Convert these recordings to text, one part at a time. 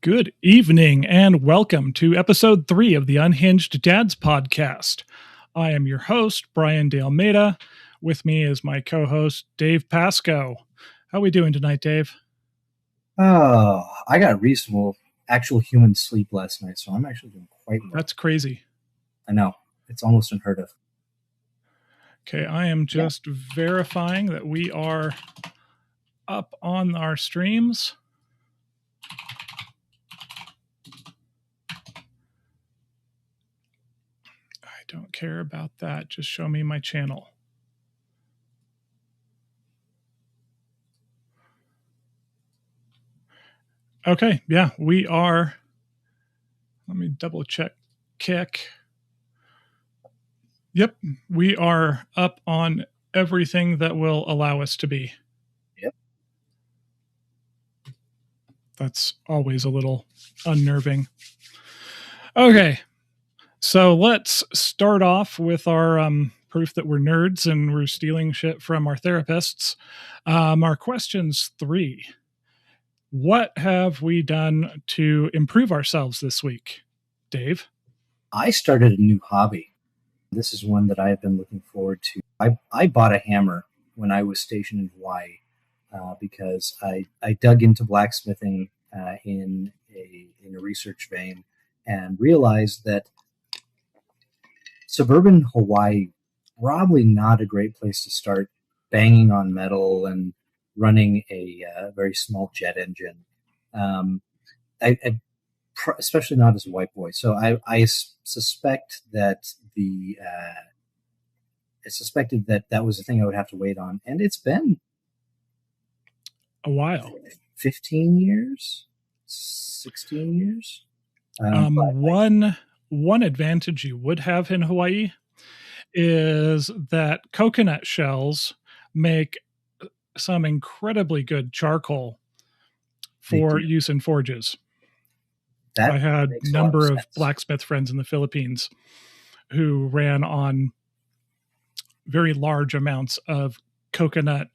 Good evening and welcome to episode 3 of the Unhinged Dads podcast. I am your host, Brian De Almeida. With me is my co-host, Dave Pasco. How are we doing tonight, Dave? Oh, I got reasonable actual human sleep last night, so I'm actually doing quite well. That's crazy. I know. It's almost unheard of. Okay, I am just verifying that we are up on our streams. I don't care about that. Just show me my channel. Okay, yeah, we are. Let me double check. Kick. Yep, we are up on everything that will allow us to be. Yep. That's always a little unnerving. Okay, so let's start off with our proof that we're nerds and we're stealing shit from our therapists. Our questions 3. What have we done to improve ourselves this week? Dave? I started a new hobby. This is one that I've been looking forward to. I bought a hammer when I was stationed in Hawaii because I dug into blacksmithing in a research vein and realized that suburban Hawaii, probably not a great place to start banging on metal and running a very small jet engine. Especially not as a white boy. So I suspect that I suspected that was the thing I would have to wait on, and it's been a while. 15 years, 16 years. One advantage you would have in Hawaii is that coconut shells make some incredibly good charcoal for use in forges. I had a number of blacksmith friends in the Philippines who ran on very large amounts of coconut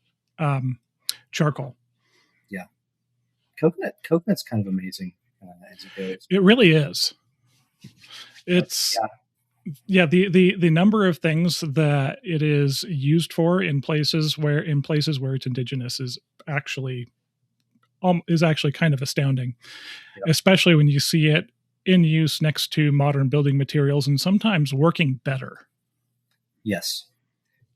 charcoal. Yeah. Coconut's kind of amazing as it goes. It really is. It's the number of things that it is used for in places where it's indigenous is actually kind of astounding, especially when you see it in use next to modern building materials and sometimes working better. Yes.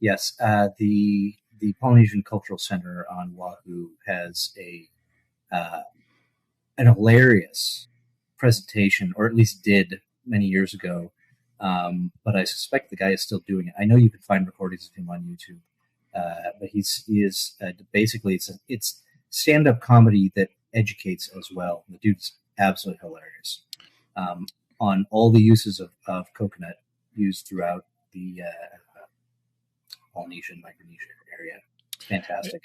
The Polynesian Cultural Center on Oahu has an hilarious presentation, or at least did many years ago. But I suspect the guy is still doing it. I know you can find recordings of him on YouTube, but he is basically it's stand-up comedy that educates as well. The dude's absolutely hilarious on all the uses of coconut used throughout the Polynesian, Micronesia area. It's fantastic.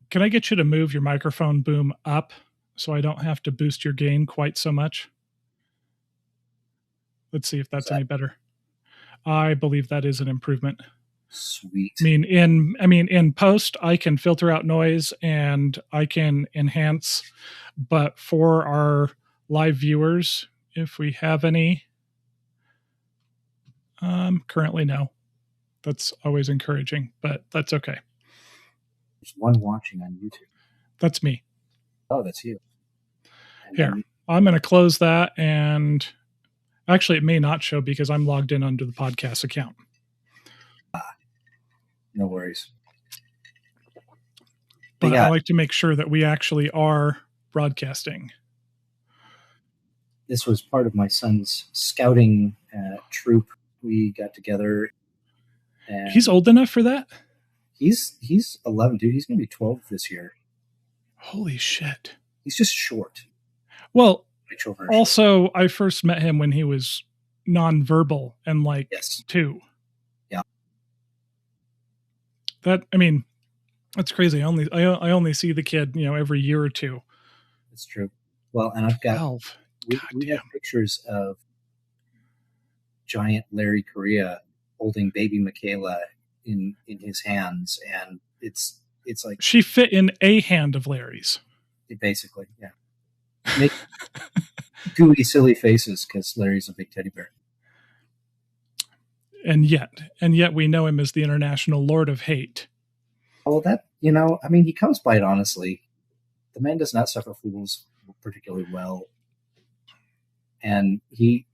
Can I get you to move your microphone boom up so I don't have to boost your gain quite so much? Let's see if that's any better. I believe that is an improvement. Sweet. In post, I can filter out noise and I can enhance, but for our live viewers, if we have any, currently no. That's always encouraging, but that's okay. There's one watching on YouTube. That's me. Oh, that's you. Here, I'm going to close that, and actually it may not show because I'm logged in under the podcast account. No worries. But I like to make sure that we actually are broadcasting. This was part of my son's scouting troop. We got together. And he's old enough for that? He's 11, dude. He's going to be 12 this year. Holy shit. He's just short. Well, also, I first met him when he was nonverbal and 2. That's crazy. I only see the kid, every year or two. That's true. Well, and I've got 12. We have pictures of giant Larry Correa holding baby Michaela in his hands, and it's like she fit in a hand of Larry's. Basically, yeah. make gooey, silly faces because Larry's a big teddy bear. And yet we know him as the international Lord of Hate. Well, that, I mean, he comes by it honestly. The man does not suffer fools particularly well. And it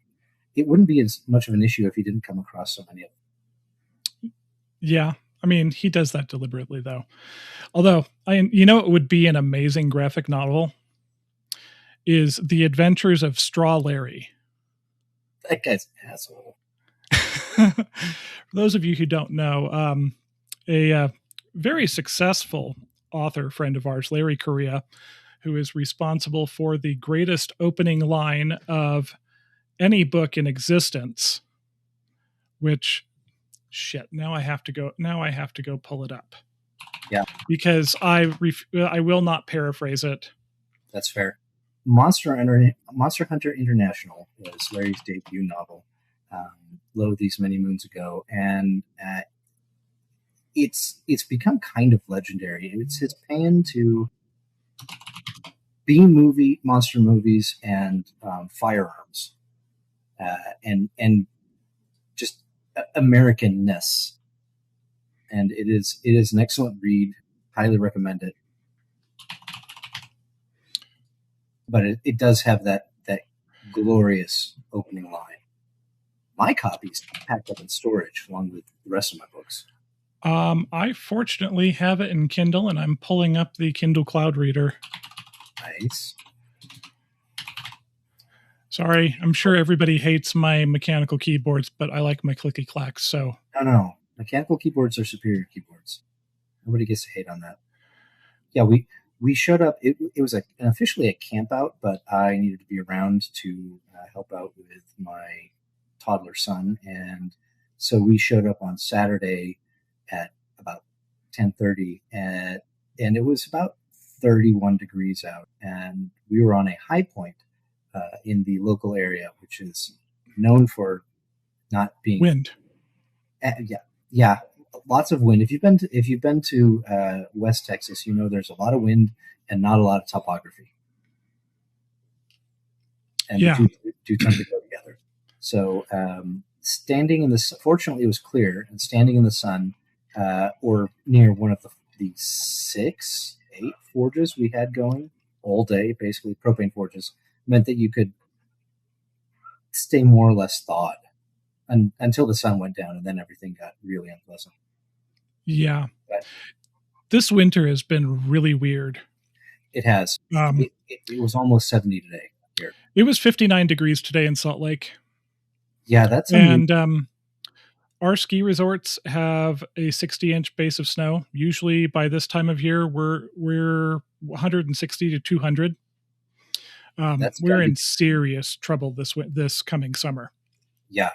wouldn't be as much of an issue if he didn't come across so many of them. Yeah. I mean, he does that deliberately, though. Although, it would be an amazing graphic novel is The Adventures of Straw Larry. That guy's an asshole. For those of you who don't know, a very successful author friend of ours, Larry Correa, who is responsible for the greatest opening line of any book in existence, which now I have to go pull it up. Yeah. Because I will not paraphrase it. That's fair. Monster Hunter International was Larry's debut novel, these many moons ago, and it's become kind of legendary. It's his pan to B-movie monster movies and firearms, and just Americanness. And it is an excellent read. Highly recommend it. But it does have that glorious opening line. My copy's packed up in storage along with the rest of my books. I fortunately have it in Kindle, and I'm pulling up the Kindle Cloud Reader. Nice. Sorry, I'm sure everybody hates my mechanical keyboards, but I like my clicky clacks. So no, mechanical keyboards are superior keyboards. Nobody gets to hate on that. Yeah, we showed up. It was officially a camp out, but I needed to be around to help out with my toddler son, and so we showed up on Saturday at about 10:30, and it was about 31 degrees out, and we were on a high point in the local area, which is known for not being wind. Yeah, lots of wind. If you've been to West Texas, there's a lot of wind and not a lot of topography, and the two tend to go together. So standing in the fortunately it was clear, and standing in the sun or near one of the 6-8 forges we had going all day, basically propane forges, meant that you could stay more or less thawed until the sun went down, and then everything got really unpleasant. Yeah. But this winter has been really weird. It has. It was almost 70 today here. It was 59 degrees today in Salt Lake. Yeah, that's and our ski resorts have a 60-inch base of snow. Usually by this time of year, we're 160 to 200. We're in serious trouble this coming summer. Yeah.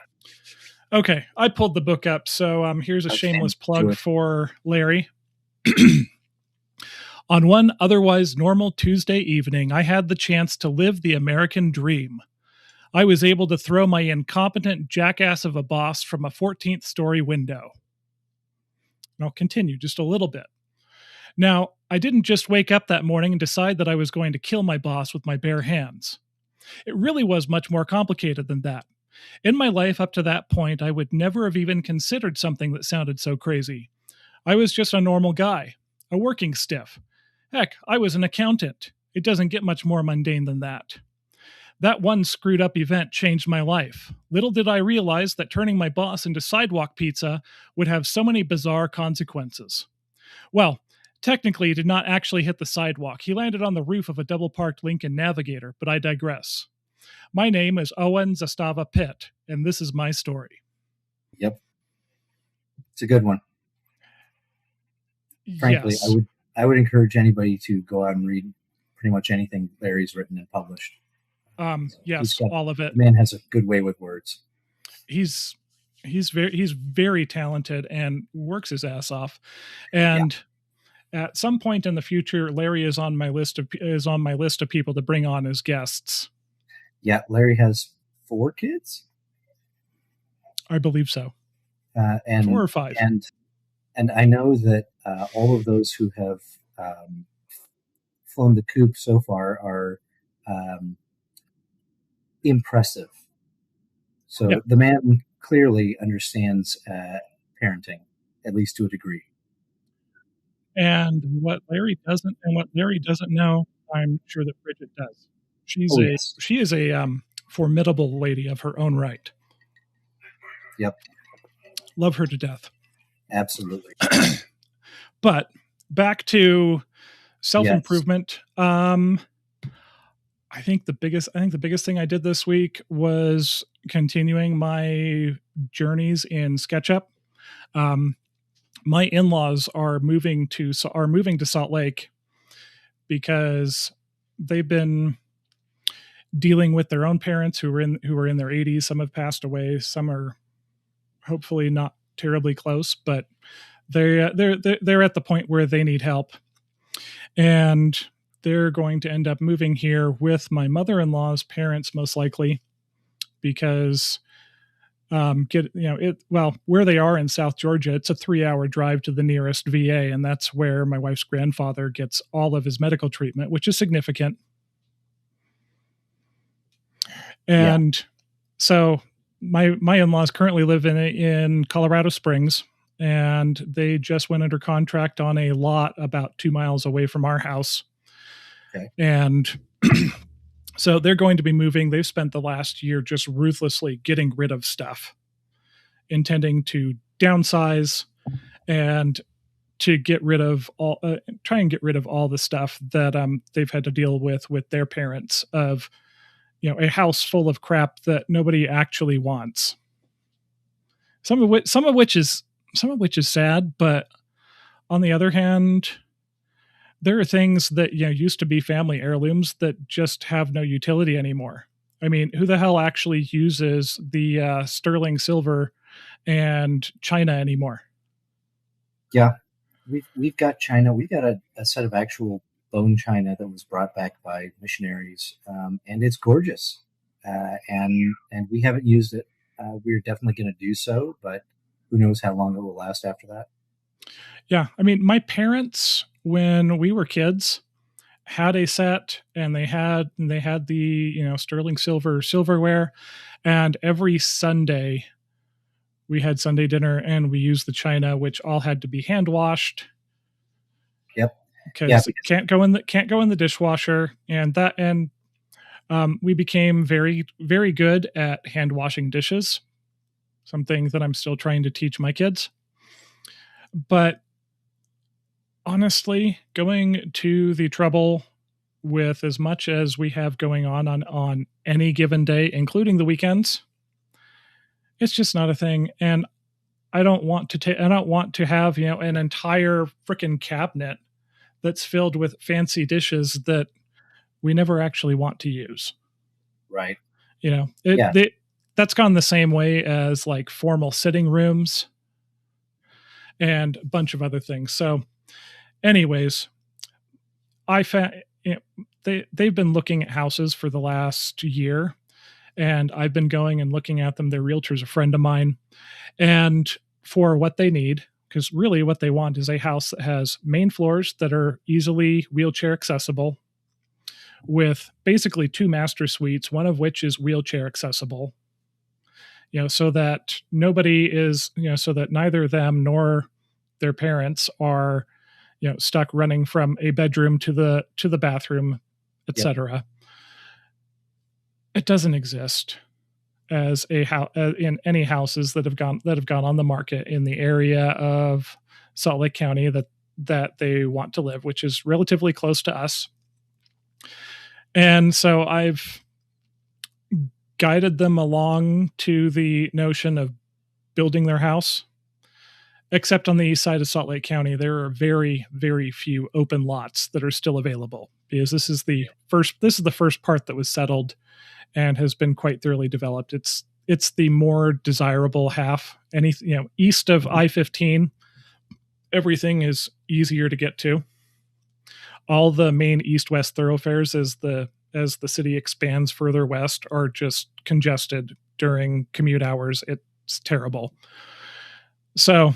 Okay, I pulled the book up, so here's a shameless plug for Larry. On one otherwise normal Tuesday evening, I had the chance to live the American dream. I was able to throw my incompetent jackass of a boss from a 14th story window. And I'll continue just a little bit. Now, I didn't just wake up that morning and decide that I was going to kill my boss with my bare hands. It really was much more complicated than that. In my life up to that point, I would never have even considered something that sounded so crazy. I was just a normal guy, a working stiff. Heck, I was an accountant. It doesn't get much more mundane than that. That one screwed up event changed my life. Little did I realize that turning my boss into sidewalk pizza would have so many bizarre consequences. Well, technically, he did not actually hit the sidewalk. He landed on the roof of a double-parked Lincoln Navigator, but I digress. My name is Owen Zastava Pitt, and this is my story. Yep. It's a good one. Frankly, yes. I would encourage anybody to go out and read pretty much anything Larry's written and published. Yes, all of it. The man has a good way with words. He's very talented and works his ass off. And at some point in the future, Larry is on my list of people to bring on as guests. Yeah, Larry has 4 kids. I believe so. And 4 or 5. And I know that all of those who have flown the coop so far are impressive. So Yeah. the man clearly understands parenting, at least to a degree. And what Larry doesn't know, I'm sure that Bridget does. Oh, yes. She is a formidable lady of her own right. Yep. Love her to death. Absolutely. But back to self-improvement. Yes. I think the biggest thing I did this week was continuing my journeys in SketchUp. My in-laws are moving to Salt Lake because they've been dealing with their own parents who are in their 80s. Some have passed away. Some are hopefully not terribly close, but they're at the point where they need help, and they're going to end up moving here with my mother-in-law's parents, most likely, because where they are in South Georgia, it's a 3-hour drive to the nearest VA, and that's where my wife's grandfather gets all of his medical treatment, which is significant. And so my in-laws currently live in Colorado Springs, and they just went under contract on a lot about 2 miles away from our house. Okay. And so they're going to be moving. They've spent the last year just ruthlessly getting rid of stuff, intending to downsize and to get rid of try and get rid of all the stuff that they've had to deal with their parents, of a house full of crap that nobody actually wants. Some of which is sad, but on the other hand, there are things that used to be family heirlooms that just have no utility anymore. I mean, who the hell actually uses the sterling silver and china anymore? Yeah, we've got china. We've got a set of actual bone china that was brought back by missionaries, and it's gorgeous. And we haven't used it. We're definitely going to do so, but who knows how long it will last after that. Yeah, I mean, my parents, when we were kids, had a set, and they had the sterling silverware, and every Sunday we had Sunday dinner, and we used the china, which all had to be hand washed. Yep. Because it can't go in the dishwasher, and we became very, very good at hand washing dishes, something that I'm still trying to teach my kids. But honestly, going to the trouble with as much as we have going on any given day, including the weekends, it's just not a thing. And I don't want to have an entire freaking cabinet that's filled with fancy dishes that we never actually want to use. Right. That's gone the same way as like formal sitting rooms and a bunch of other things. So anyways, I found they've been looking at houses for the last year, and I've been going and looking at them. Their realtor's a friend of mine, and for what they need, because really what they want is a house that has main floors that are easily wheelchair accessible, with basically 2 master suites, one of which is wheelchair accessible, so that nobody is, so that neither them nor their parents are, stuck running from a bedroom to the bathroom, etc. Yep. It doesn't exist as a house in any houses that have gone on the market in the area of Salt Lake County that they want to live, which is relatively close to us. And so I've guided them along to the notion of building their house, except on the east side of Salt Lake County. There are very, very few open lots that are still available, because this is the first part that was settled and has been quite thoroughly developed. It's the more desirable half. East of I-15, everything is easier to get to. All the main east-west thoroughfares, as the city expands further west, are just congested during commute hours. It's terrible. So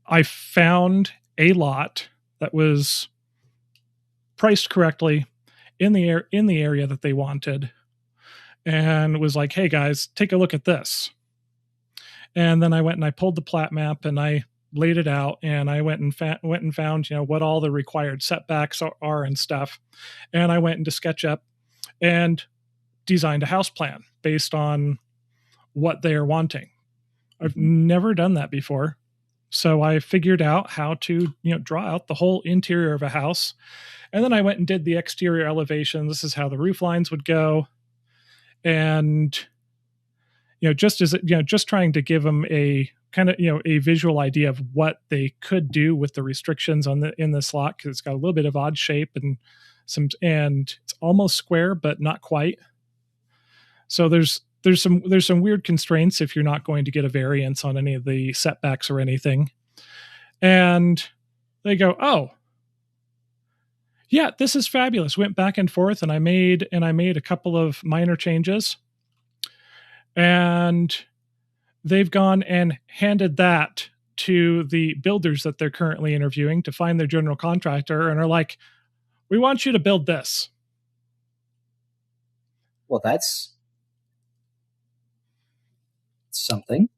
I found a lot that was priced correctly in the area that they wanted, and was like, "Hey guys, take a look at this." And then I went and I pulled the plat map and I laid it out, and I went and found, what all the required setbacks are and stuff. And I went into SketchUp and designed a house plan based on what they are wanting. I've never done that before. So I figured out how to, draw out the whole interior of a house. And then I went and did the exterior elevation. This is how the roof lines would go. And, just trying to give them a kind of, a visual idea of what they could do with the restrictions in the slot, because it's got a little bit of odd shape and it's almost square, but not quite. So there's some weird constraints if you're not going to get a variance on any of the setbacks or anything. And they go, "Oh, yeah, this is fabulous." Went back and forth, and I made a couple of minor changes. And they've gone and handed that to the builders that they're currently interviewing to find their general contractor, and are like, "We want you to build this." Well, that's something.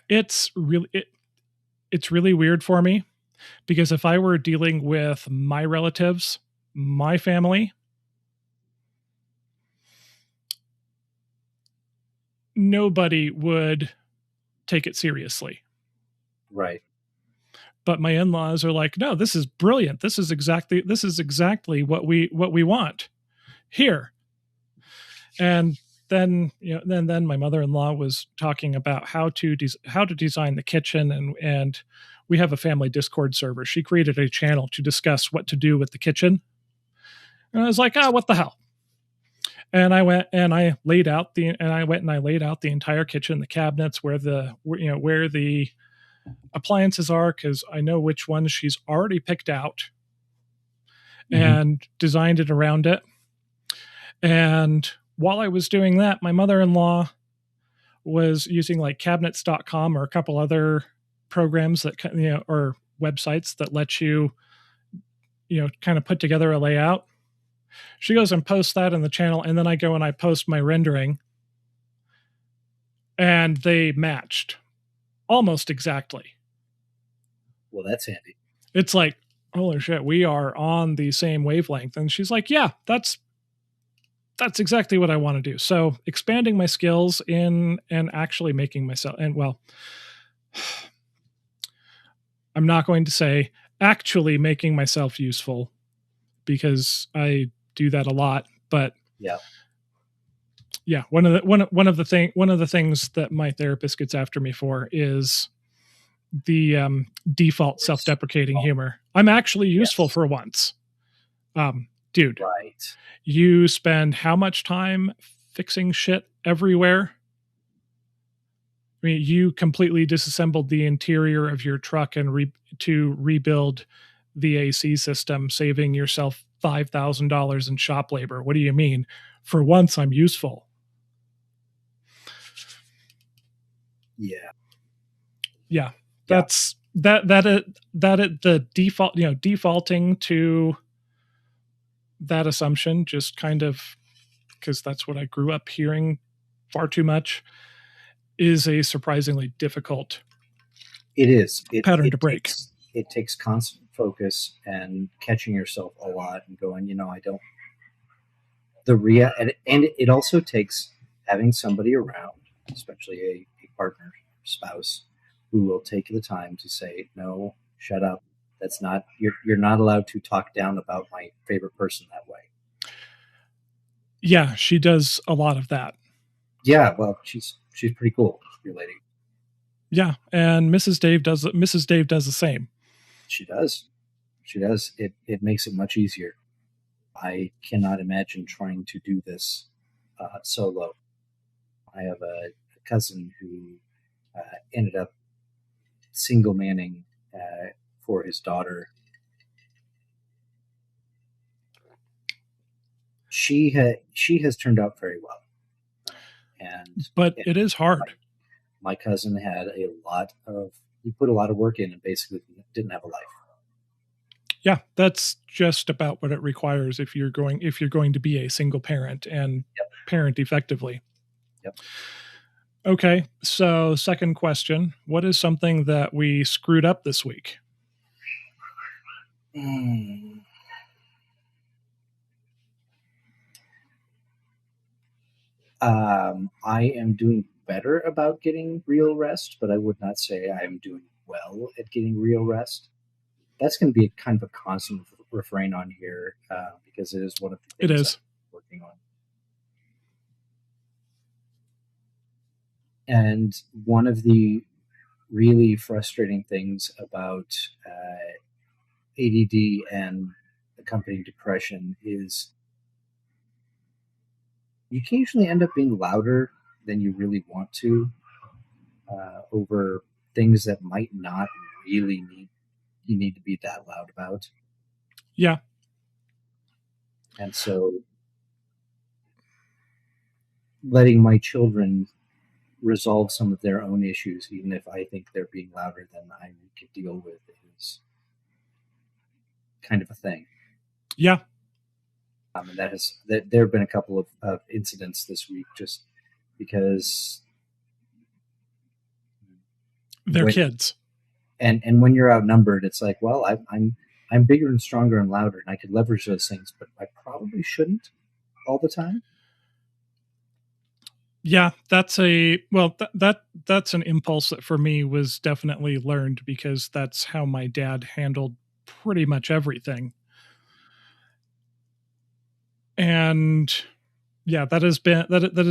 It's really weird for me, because if I were dealing with my relatives, my family, nobody would take it seriously. Right. But my in-laws are like, "No, this is brilliant. This is exactly what we want here." And then, then my mother-in-law was talking about how to design the kitchen, and we have a family Discord server. She created a channel to discuss what to do with the kitchen. And I was like, "Oh, what the hell?" And I went and I laid out the entire kitchen, the cabinets, where the appliances are, because I know which ones she's already picked out, and designed it around it. And while I was doing that, my mother-in-law was using like cabinets.com or a couple other programs that, or websites that let you, kind of put together a layout. She goes and posts that in the channel, and then I go and I post my rendering, and they matched almost exactly. Well, that's handy. It's like, holy shit, we are on the same wavelength. And she's like, "Yeah, that's exactly what I want to do." So expanding my skills and actually making myself, and well, I'm not going to say actually making myself useful, because I do that a lot, but yeah, one of the things that my therapist gets after me for is the default self-deprecating humor. I'm actually useful for once. Dude, right. You spend how much time fixing shit everywhere? I mean, you completely disassembled the interior of your truck and to rebuild the AC system, saving yourself $5,000 in shop labor. What do you mean? For once, I'm useful. Yeah. That's the default, defaulting to that assumption, just kind of because that's what I grew up hearing far too much, is a surprisingly difficult pattern to break. It takes constant focus and catching yourself a lot and going, I don't. And it also takes having somebody around, especially a partner, spouse, who will take the time to say, "No, shut up. That's not, you're not allowed to talk down about my favorite person that way." Yeah, she does a lot of that. Yeah, well, she's pretty cool, your lady. Yeah, and Mrs. Dave does the same. She does. It makes it much easier. I cannot imagine trying to do this solo. I have a cousin who ended up single manning for his daughter. She has turned out very well, but it is hard. My cousin had he put a lot of work in and basically didn't have a life. Yeah, that's just about what it requires if you're going to be a single parent and Yep. parent effectively. Yep. Okay, so second question, what is something that we screwed up this week? I am doing better about getting real rest, but I would not say I am doing well at getting real rest. That's going to be kind of a constant refrain on here because it is one of the It things I'm is. working on. And one of the really frustrating things about ADD and accompanying depression is you occasionally end up being louder than you really want to over things that might not really need to be that loud about. Yeah. And so letting my children resolve some of their own issues, even if I think they're being louder than I could deal with, is kind of a thing. Yeah. And there have been a couple of incidents this week just because they're kids. And when you're outnumbered, it's like, well, I'm bigger and stronger and louder, and I could leverage those things, but I probably shouldn't all the time. Yeah, that's that's an impulse that for me was definitely learned because that's how my dad handled pretty much everything. And yeah, that has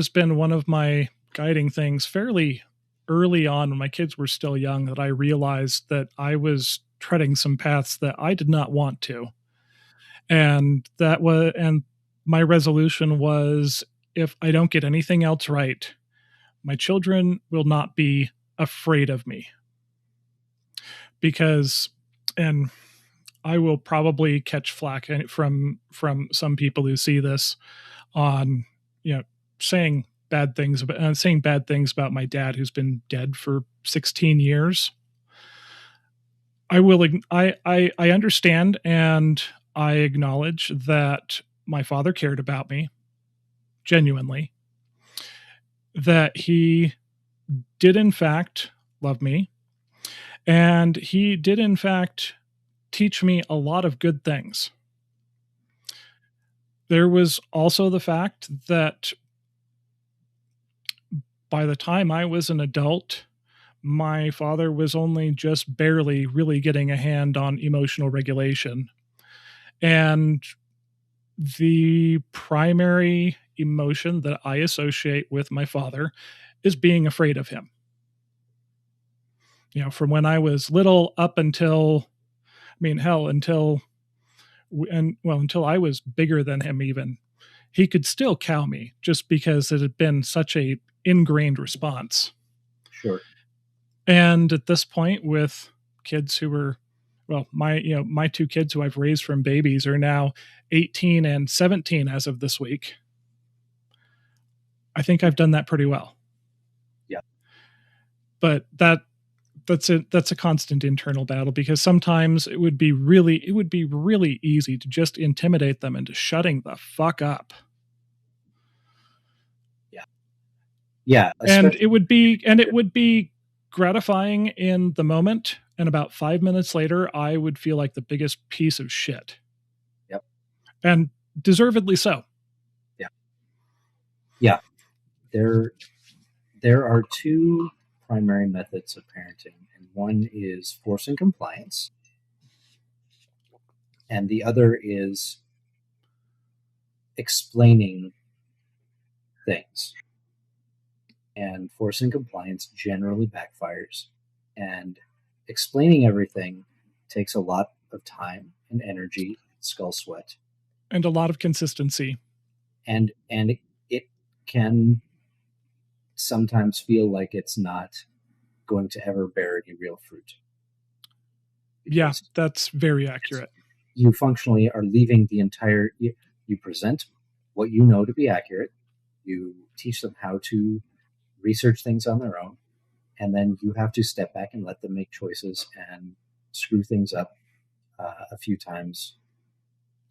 been one of my guiding things fairly early on when my kids were still young, that I realized that I was treading some paths that I did not want to. And my resolution was, if I don't get anything else right, my children will not be afraid of me. Because, and I will probably catch flack from some people who see this on, saying bad things about my dad, who's been dead for 16 years. I understand, and I acknowledge that my father cared about me genuinely, that he did in fact love me, and he did in fact teach me a lot of good things. There was also the fact that by the time I was an adult, my father was only just barely really getting a hand on emotional regulation. And the primary emotion that I associate with my father is being afraid of him. From when I was little up until, until I was bigger than him even, he could still cow me just because it had been such a ingrained response. Sure. And at this point, with kids who were, my two kids who I've raised from babies are now 18 and 17 as of this week, I think I've done that pretty well. Yeah. But that's a constant internal battle, because sometimes it would be really easy to just intimidate them into shutting the fuck up. Yeah. Yeah. And it would be gratifying in the moment, and about 5 minutes later I would feel like the biggest piece of shit. Yep. And deservedly so. Yeah. Yeah. There are two primary methods of parenting, and one is forcing compliance, and the other is explaining things. And forcing compliance generally backfires, and explaining everything takes a lot of time and energy, skull sweat, and a lot of consistency, and it can sometimes feel like it's not going to ever bear any real fruit. Yeah, that's very accurate. You functionally are leaving the entire, you present what you know to be accurate, you teach them how to research things on their own, and then you have to step back and let them make choices and screw things up a few times,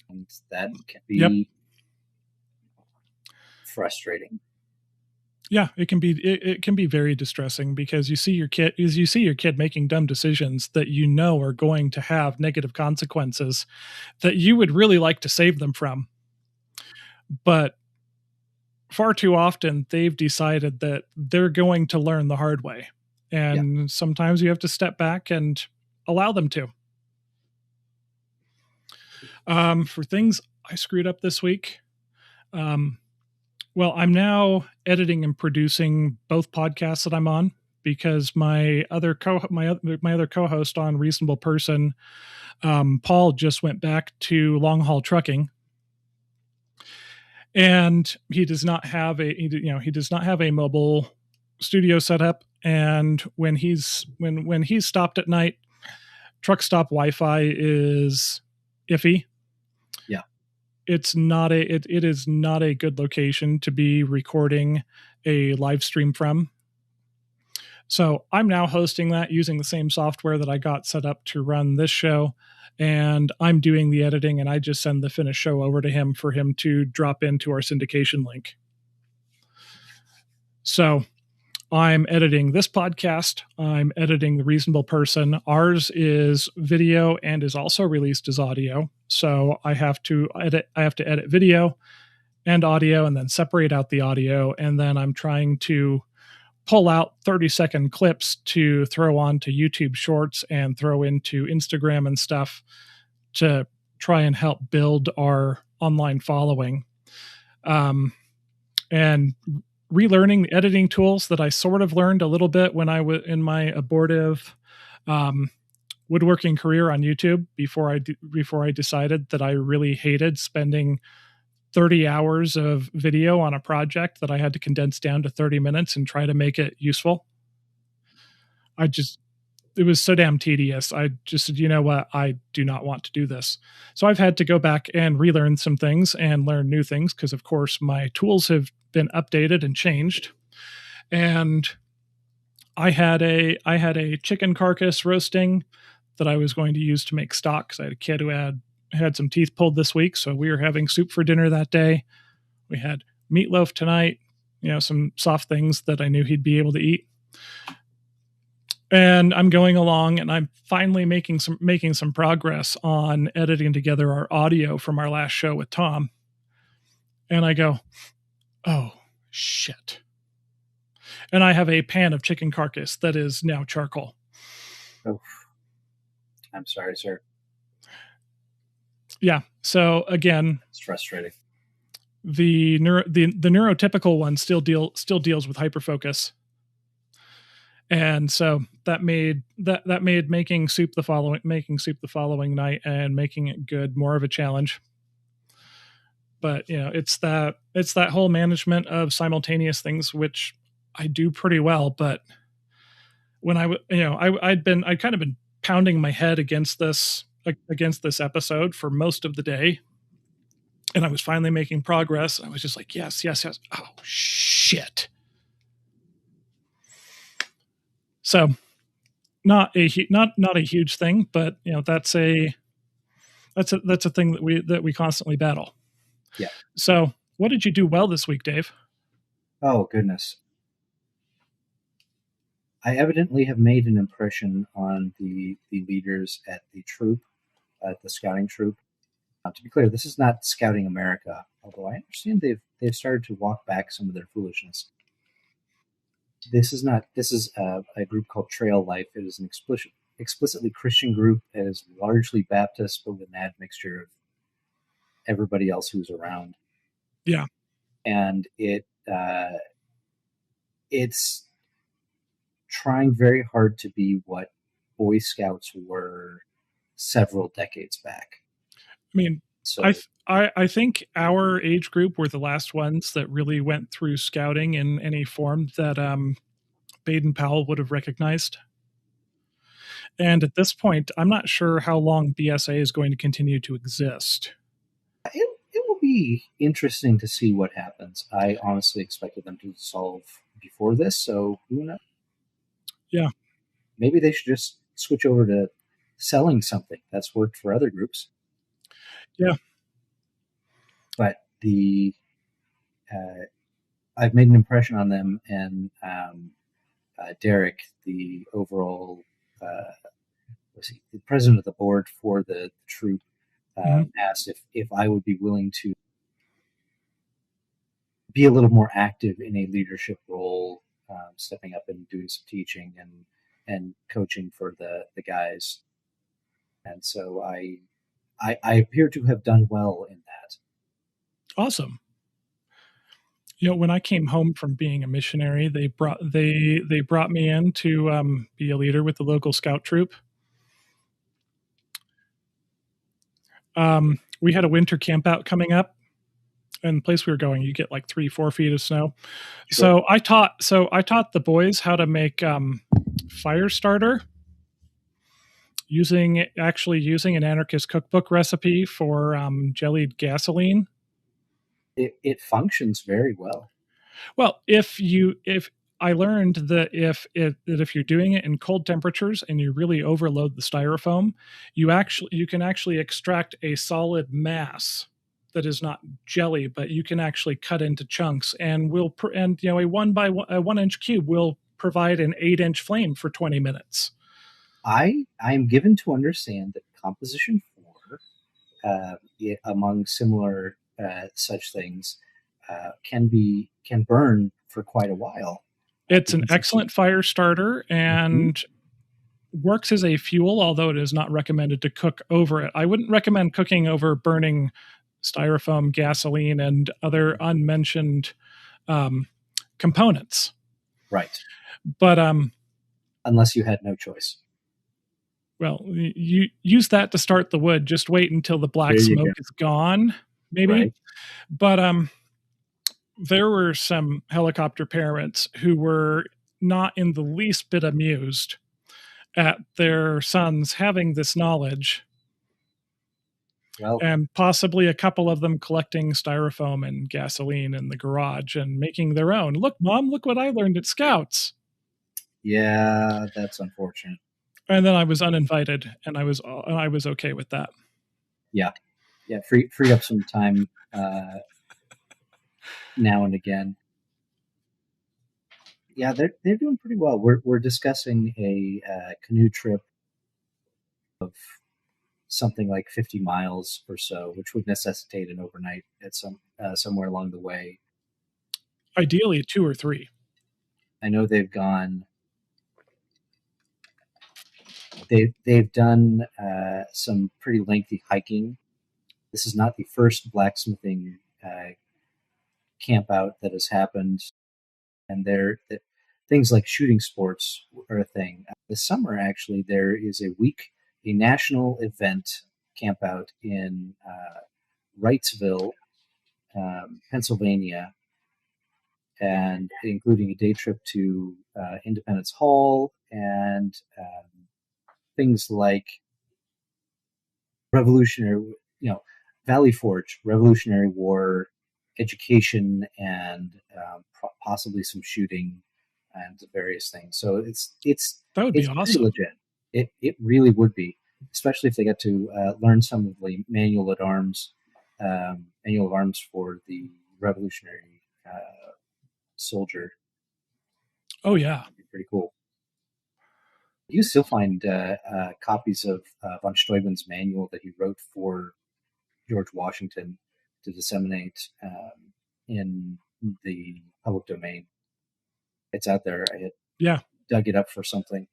and that can be frustrating. Yeah, it can be it can be very distressing because you see your kid making dumb decisions that you know are going to have negative consequences that you would really like to save them from. But far too often they've decided that they're going to learn the hard way. And sometimes you have to step back and allow them to. For things I screwed up this week, well, I'm now editing and producing both podcasts that I'm on because my other co-host on Reasonable Person, Paul, just went back to long haul trucking, and he does not have a mobile studio setup. And when he's stopped at night, truck stop Wi-Fi is iffy. Yeah, it is not a good location to be recording a live stream from. So I'm now hosting that using the same software that I got set up to run this show, and I'm doing the editing, and I just send the finished show over to him for him to drop into our syndication link. So I'm editing this podcast. I'm editing The Reasonable Person. Ours is video and is also released as audio. So I have to edit video and audio and then separate out the audio. And then I'm trying to pull out 30-second clips to throw onto YouTube Shorts and throw into Instagram and stuff to try and help build our online following. And relearning the editing tools that I sort of learned a little bit when I was in my abortive woodworking career on YouTube before I decided that I really hated spending 30 hours of video on a project that I had to condense down to 30 minutes and try to make it useful. It was so damn tedious. I just said, you know what? I do not want to do this. So I've had to go back and relearn some things and learn new things because, of course, my tools have been updated and changed. And I had a chicken carcass roasting that I was going to use to make stock because I had a kid who had some teeth pulled this week. So we were having soup for dinner that day. We had meatloaf tonight, some soft things that I knew he'd be able to eat. And I'm going along and I'm finally making some progress on editing together our audio from our last show with Tom. And I go, oh, shit. And I have a pan of chicken carcass that is now charcoal. Oh, I'm sorry, sir. Yeah. So again, it's frustrating. The neurotypical one still deals with hyperfocus. And so that made making soup the following night and making it good more of a challenge. But it's that whole management of simultaneous things, which I do pretty well. But when I'd kind of been pounding my head against this episode for most of the day, and I was finally making progress. I was just like, yes. Oh shit. So not a huge thing, but that's a thing that we constantly battle. Yeah. So what did you do well this week, Dave? Oh goodness. I evidently have made an impression on the leaders at the troop, at the scouting troop. To be clear, this is not Scouting America, although I understand they've started to walk back some of their foolishness. This is a group called Trail Life. It is an explicitly Christian group. It is largely Baptist, but with an admixture of everybody else who's around. Yeah. And it's trying very hard to be what Boy Scouts were several decades back. I mean, so I think our age group were the last ones that really went through scouting in any form that Baden-Powell would have recognized. And at this point, I'm not sure how long BSA is going to continue to exist. It will be interesting to see what happens. I honestly expected them to dissolve before this, so who knows? Yeah. Maybe they should just switch over to selling something. That's worked for other groups. Yeah. But I've made an impression on them, and Derek, the overall the president of the board for the troop, asked if I would be willing to be a little more active in a leadership role, stepping up and doing some teaching and coaching for the guys. And so I appear to have done well in that. Awesome. When I came home from being a missionary, they brought me in to be a leader with the local scout troop. We had a winter camp out coming up, and the place we were going, you get like 3-4 feet of snow. Sure. So I taught the boys how to make fire starter using an anarchist cookbook recipe for jellied gasoline. It functions very well. Well, if I learned that if you're doing it in cold temperatures and you really overload the styrofoam, you can actually extract a solid mass that is not jelly, but you can actually cut into chunks, and a 1 inch cube will provide an 8-inch flame for 20 minutes. I am given to understand that composition 4, among similar such things, can burn for quite a while. It's an excellent fire starter and works as a fuel, although it is not recommended to cook over it. I wouldn't recommend cooking over burning styrofoam, gasoline, and other unmentioned components. Right. But unless you had no choice. Well, you use that to start the wood. Just wait until the black smoke is gone, maybe. Right. But there were some helicopter parents who were not in the least bit amused at their sons having this knowledge. Well, and possibly a couple of them collecting styrofoam and gasoline in the garage and making their own. Look, Mom, look what I learned at Scouts. Yeah, that's unfortunate. And then I was uninvited, and I was okay with that. Yeah, free up some time now and again. Yeah, they're doing pretty well. We're discussing a canoe trip of something like 50 miles or so, which would necessitate an overnight at somewhere along the way. Ideally, 2 or 3. I know they've gone. They've done some pretty lengthy hiking. This is not the first blacksmithing camp out that has happened, and things like shooting sports are a thing. This summer, actually, there is a national event camp out in Wrightsville, Pennsylvania, and including a day trip to Independence Hall and things like Valley Forge, Revolutionary War education, and possibly some shooting and various things. So that would be awesome. Legit. It really would be, especially if they get to learn some of the manual of arms for the Revolutionary soldier. Oh yeah, that'd be pretty cool. You still find copies of von Steuben's manual that he wrote for George Washington to disseminate in the public domain. It's out there. I had dug it up for something.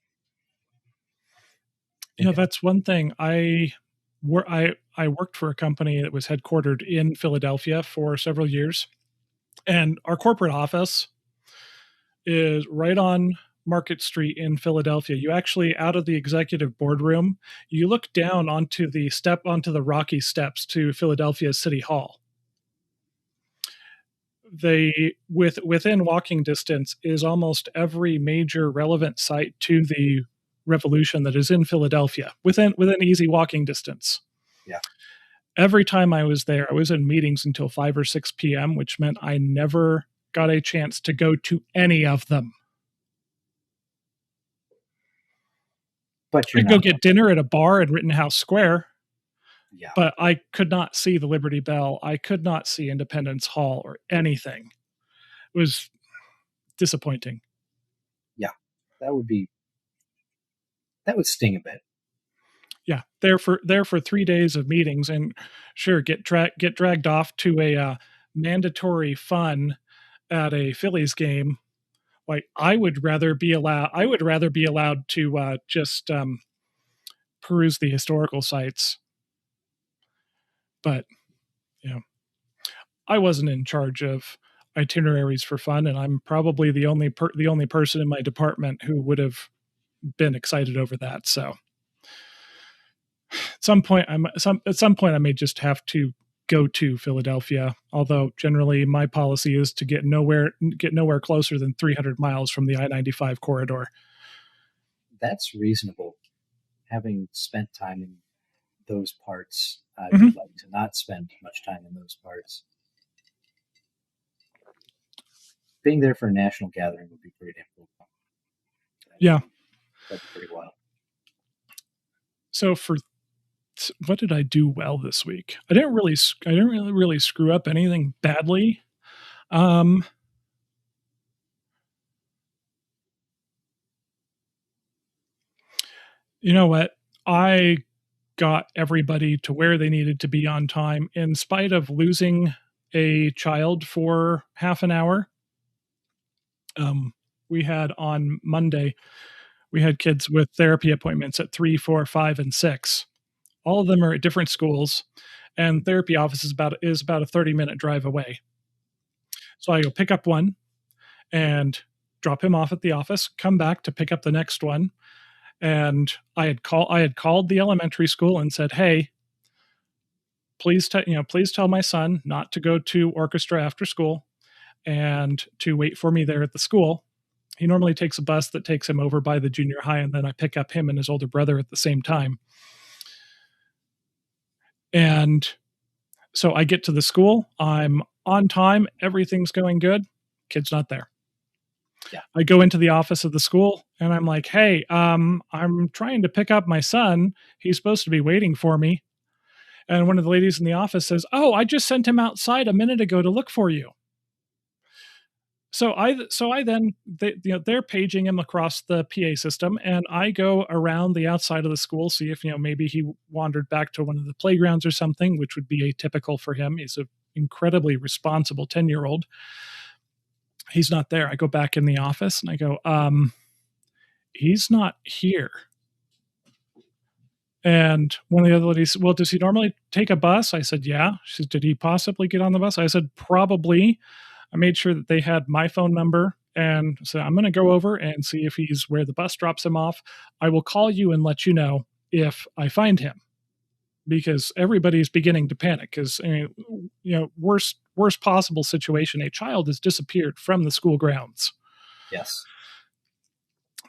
That's one thing. I worked for a company that was headquartered in Philadelphia for several years, and our corporate office is right on Market Street in Philadelphia. You actually, out of the executive boardroom, you look down onto the rocky steps to Philadelphia City Hall. Within walking distance is almost every major relevant site to the revolution that is in Philadelphia, within easy walking distance. Yeah. Every time I was there, I was in meetings until 5 or 6 p.m., which meant I never got a chance to go to any of them. But I you're could go not. get dinner at a bar in Rittenhouse Square, Yeah. but I could not see the Liberty Bell. I could not see Independence Hall or anything. It was disappointing. Yeah. That would sting a bit. Yeah, there for 3 days of meetings, and sure, get dragged off to a mandatory fun at a Phillies game. Like I would rather be allowed to just peruse the historical sites, but you know, I wasn't in charge of itineraries for fun, and I'm probably the only person in my department who would have been excited over that. So at some point I may just have to go to Philadelphia. Although generally my policy is to get nowhere closer than 300 miles from the I-95 corridor. That's reasonable. Having spent time in those parts, I Mm-hmm. would like to not spend much time in those parts. Being there for a national gathering would be pretty damn cool. Yeah. That'd be pretty wild. So for what did I do well this week? I didn't really screw up anything badly. You know what? I got everybody to where they needed to be on time in spite of losing a child for half an hour. We had on Monday, we had kids with therapy appointments at 3, 4, 5, and 6. All of them are at different schools, and therapy office is about a 30-minute drive away. So I go pick up one and drop him off at the office, come back to pick up the next one. And I had called the elementary school and said, "Hey, please tell my son not to go to orchestra after school and to wait for me there at the school. He normally takes a bus that takes him over by the junior high, and then I pick up him and his older brother at the same time." And so I get to the school, I'm on time, everything's going good, kid's not there. Yeah. I go into the office of the school and I'm like, "Hey, I'm trying to pick up my son. He's supposed to be waiting for me." And one of the ladies in the office says, "Oh, I just sent him outside a minute ago to look for you." So I then they're paging him across the PA system, and I go around the outside of the school, see if maybe he wandered back to one of the playgrounds or something, which would be atypical for him. He's an incredibly responsible 10-year-old. He's not there. I go back in the office and I go, he's not here. And one of the other ladies, "Well, does he normally take a bus?" I said, "Yeah." She said, "Did he possibly get on the bus?" I said, "Probably." I made sure that they had my phone number and said, "I'm going to go over and see if he's where the bus drops him off. I will call you and let you know if I find him." Because everybody's beginning to panic because, worst possible situation, a child has disappeared from the school grounds. Yes.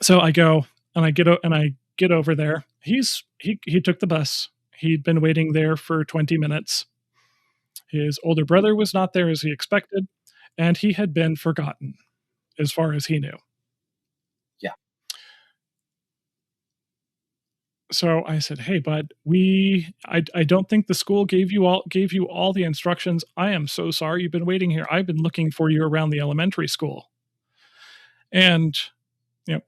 So I go and I get over there. He took the bus. He'd been waiting there for 20 minutes. His older brother was not there as he expected, and he had been forgotten as far as he knew. Yeah. So I said, "Hey, bud, I don't think the school gave you all the instructions. I am so sorry you've been waiting here. I've been looking for you around the elementary school." And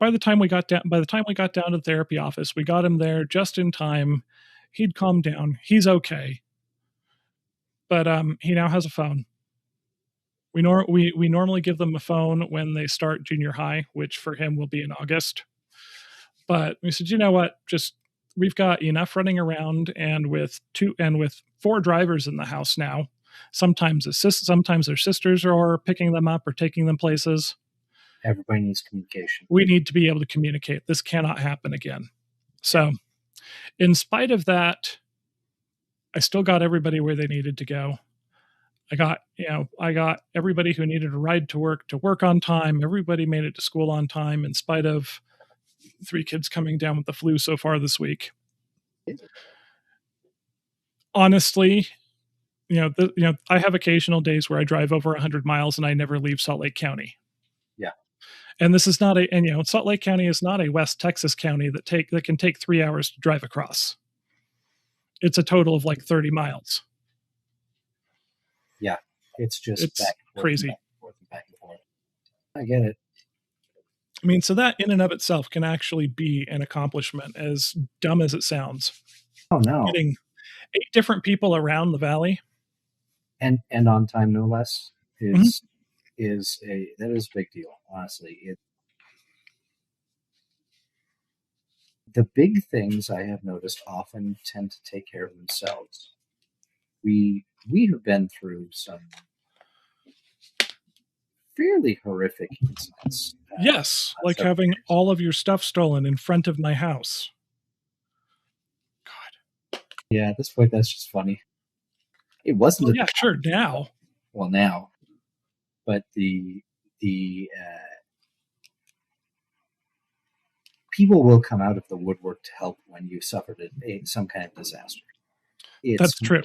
by the time we got down to the therapy office, we got him there just in time. He'd calmed down. He's okay. But he now has a phone. We normally give them a phone when they start junior high, which for him will be in August. But we said, "You know what? Just we've got enough running around, and with 4 drivers in the house now. Sometimes their sisters are picking them up or taking them places. Everybody needs communication. We need to be able to communicate. This cannot happen again." So, in spite of that, I still got everybody where they needed to go. I got everybody who needed a ride to work on time. Everybody made it to school on time in spite of 3 kids coming down with the flu so far this week. Honestly, I have occasional days where I drive over 100 miles and I never leave Salt Lake County. Yeah. And this is not Salt Lake County is not a West Texas county that can take 3 hours to drive across. It's a total of like 30 miles. Yeah, it's just It's back and forth crazy. And back and forth and back and forth. I get it. I mean, so that in and of itself can actually be an accomplishment, as dumb as it sounds. Oh no. Getting 8 different people around the valley. And on time, no less, is a big deal, honestly. The big things I have noticed often tend to take care of themselves. We have been through some fairly horrific incidents. Yes, like having all of your stuff stolen in front of my house. God. Yeah, at this point, that's just funny. It wasn't. Well, yeah, sure. Now. Well, now, but the people will come out of the woodwork to help when you suffered some kind of disaster. That's true.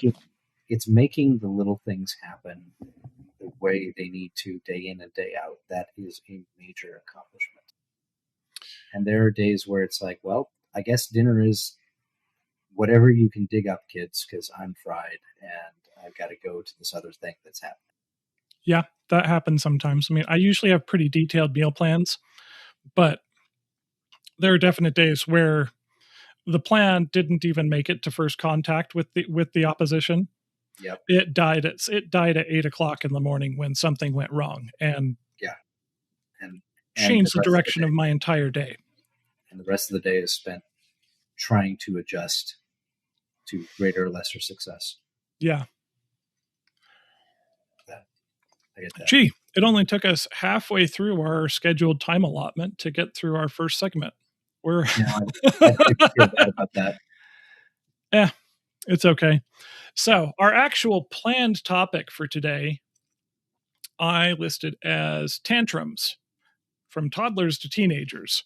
It's making the little things happen the way they need to, day in and day out. That is a major accomplishment. And there are days where it's like, well, I guess dinner is whatever you can dig up, kids, because I'm fried and I've got to go to this other thing that's happening. Yeah, that happens sometimes. I mean, I usually have pretty detailed meal plans, but there are definite days where the plan didn't even make it to first contact with the opposition. Yep. It died at 8:00 in the morning when something went wrong, and changed the direction of my entire day. And the rest of the day is spent trying to adjust to greater or lesser success. Yeah. I get that. Gee, it only took us halfway through our scheduled time allotment to get through our first segment. I feel bad about that. Yeah, it's okay. So our actual planned topic for today, I listed as tantrums, from toddlers to teenagers,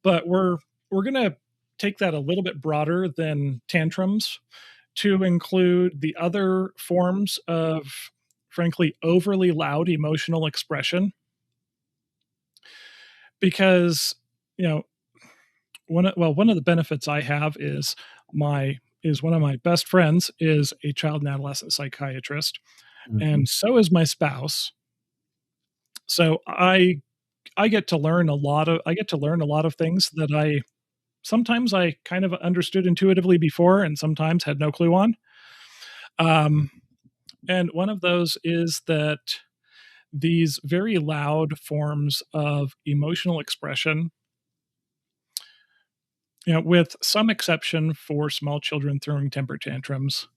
but we're going to take that a little bit broader than tantrums to include the other forms of, frankly, overly loud emotional expression. Because, one of the benefits I have is one of my best friends is a child and adolescent psychiatrist, and so is my spouse. So I get to learn a lot of things that I sometimes kind of understood intuitively before, and sometimes had no clue on. And one of those is that these very loud forms of emotional expression, with some exception for small children throwing temper tantrums,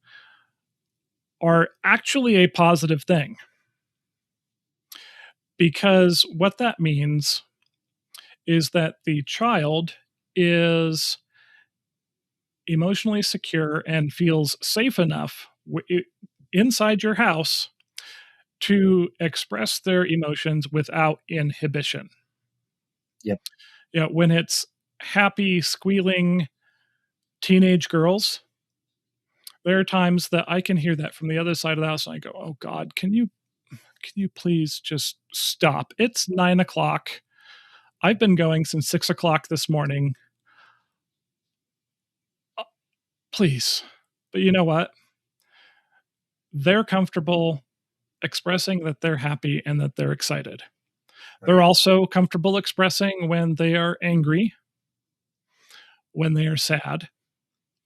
are actually a positive thing. Because what that means is that the child is emotionally secure and feels safe enough inside your house to express their emotions without inhibition. Yep. When it's happy, squealing teenage girls, there are times that I can hear that from the other side of the house, and I go, "Oh God, can you please just stop? It's 9:00. I've been going since 6:00 this morning. Please." But you know what? They're comfortable expressing that they're happy and that they're excited. Right. They're also comfortable expressing when they are angry, when they are sad,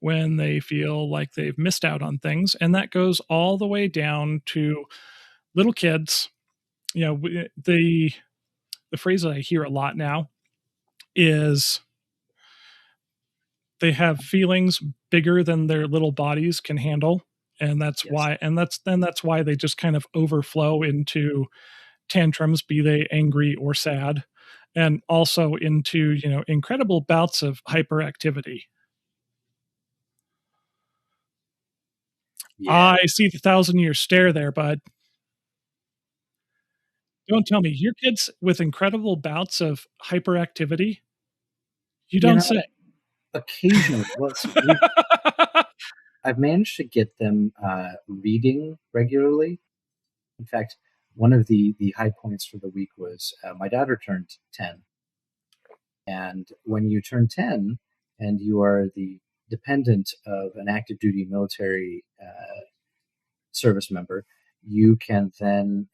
when they feel like they've missed out on things. And that goes all the way down to little kids. The phrase that I hear a lot now is they have feelings bigger than their little bodies can handle. And that's why they just kind of overflow into tantrums, be they angry or sad, and also into, incredible bouts of hyperactivity. Yeah. I see the 1,000-year stare there, bud. Don't tell me your kids with incredible bouts of hyperactivity. You don't say. Occasionally, I've managed to get them reading regularly. In fact, one of the high points for the week was my daughter turned 10 And when you turn 10 and you are the dependent of an active duty military service member, you can then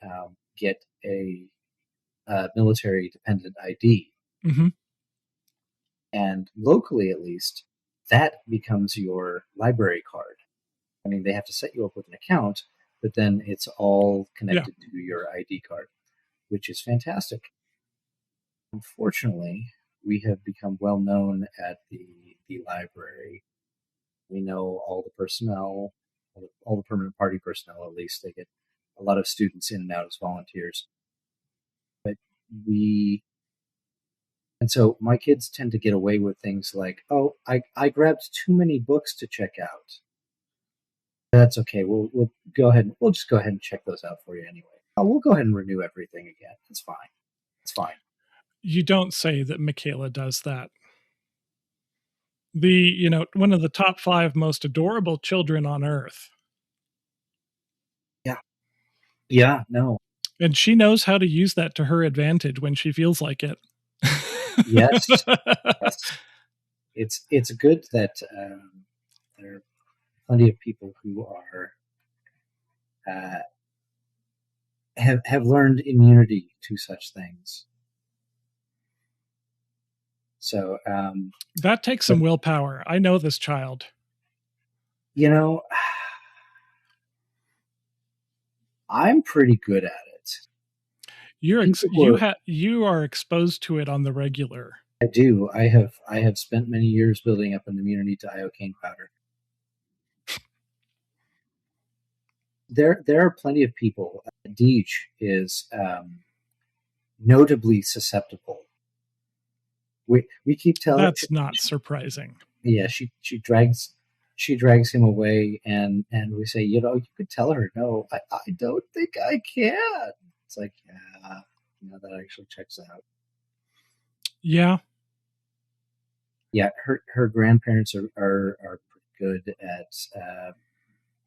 get a military dependent ID. Mm-hmm. And locally, at least, that becomes your library card. I mean, they have to set you up with an account, but then it's all connected to your ID card, which is fantastic. Unfortunately, we have become well known at the library. We know all the personnel, all the permanent party personnel, at least. They get a lot of students in and out as volunteers. But and so my kids tend to get away with things like, oh, I grabbed too many books to check out. That's okay. We'll go ahead. We'll just go ahead and check those out for you anyway. Oh, we'll go ahead and renew everything again. It's fine. It's fine. You don't say that Michaela does that. One of the top 5 most adorable children on earth. Yeah. Yeah, no. And she knows how to use that to her advantage when she feels like it. Yes. Yes. It's good that there are plenty of people who are have learned immunity to such things. So that takes some willpower. I know this child. I'm pretty good at it. You are exposed to it on the regular. I do. I have spent many years building up an immunity to iocane powder. There are plenty of people. Deej is notably susceptible. We keep telling. That's not surprising. Yeah, she drags him away, and we say, you could tell her, no, I don't think I can. It's like, yeah, that actually checks out. Yeah. Yeah, her grandparents are pretty good at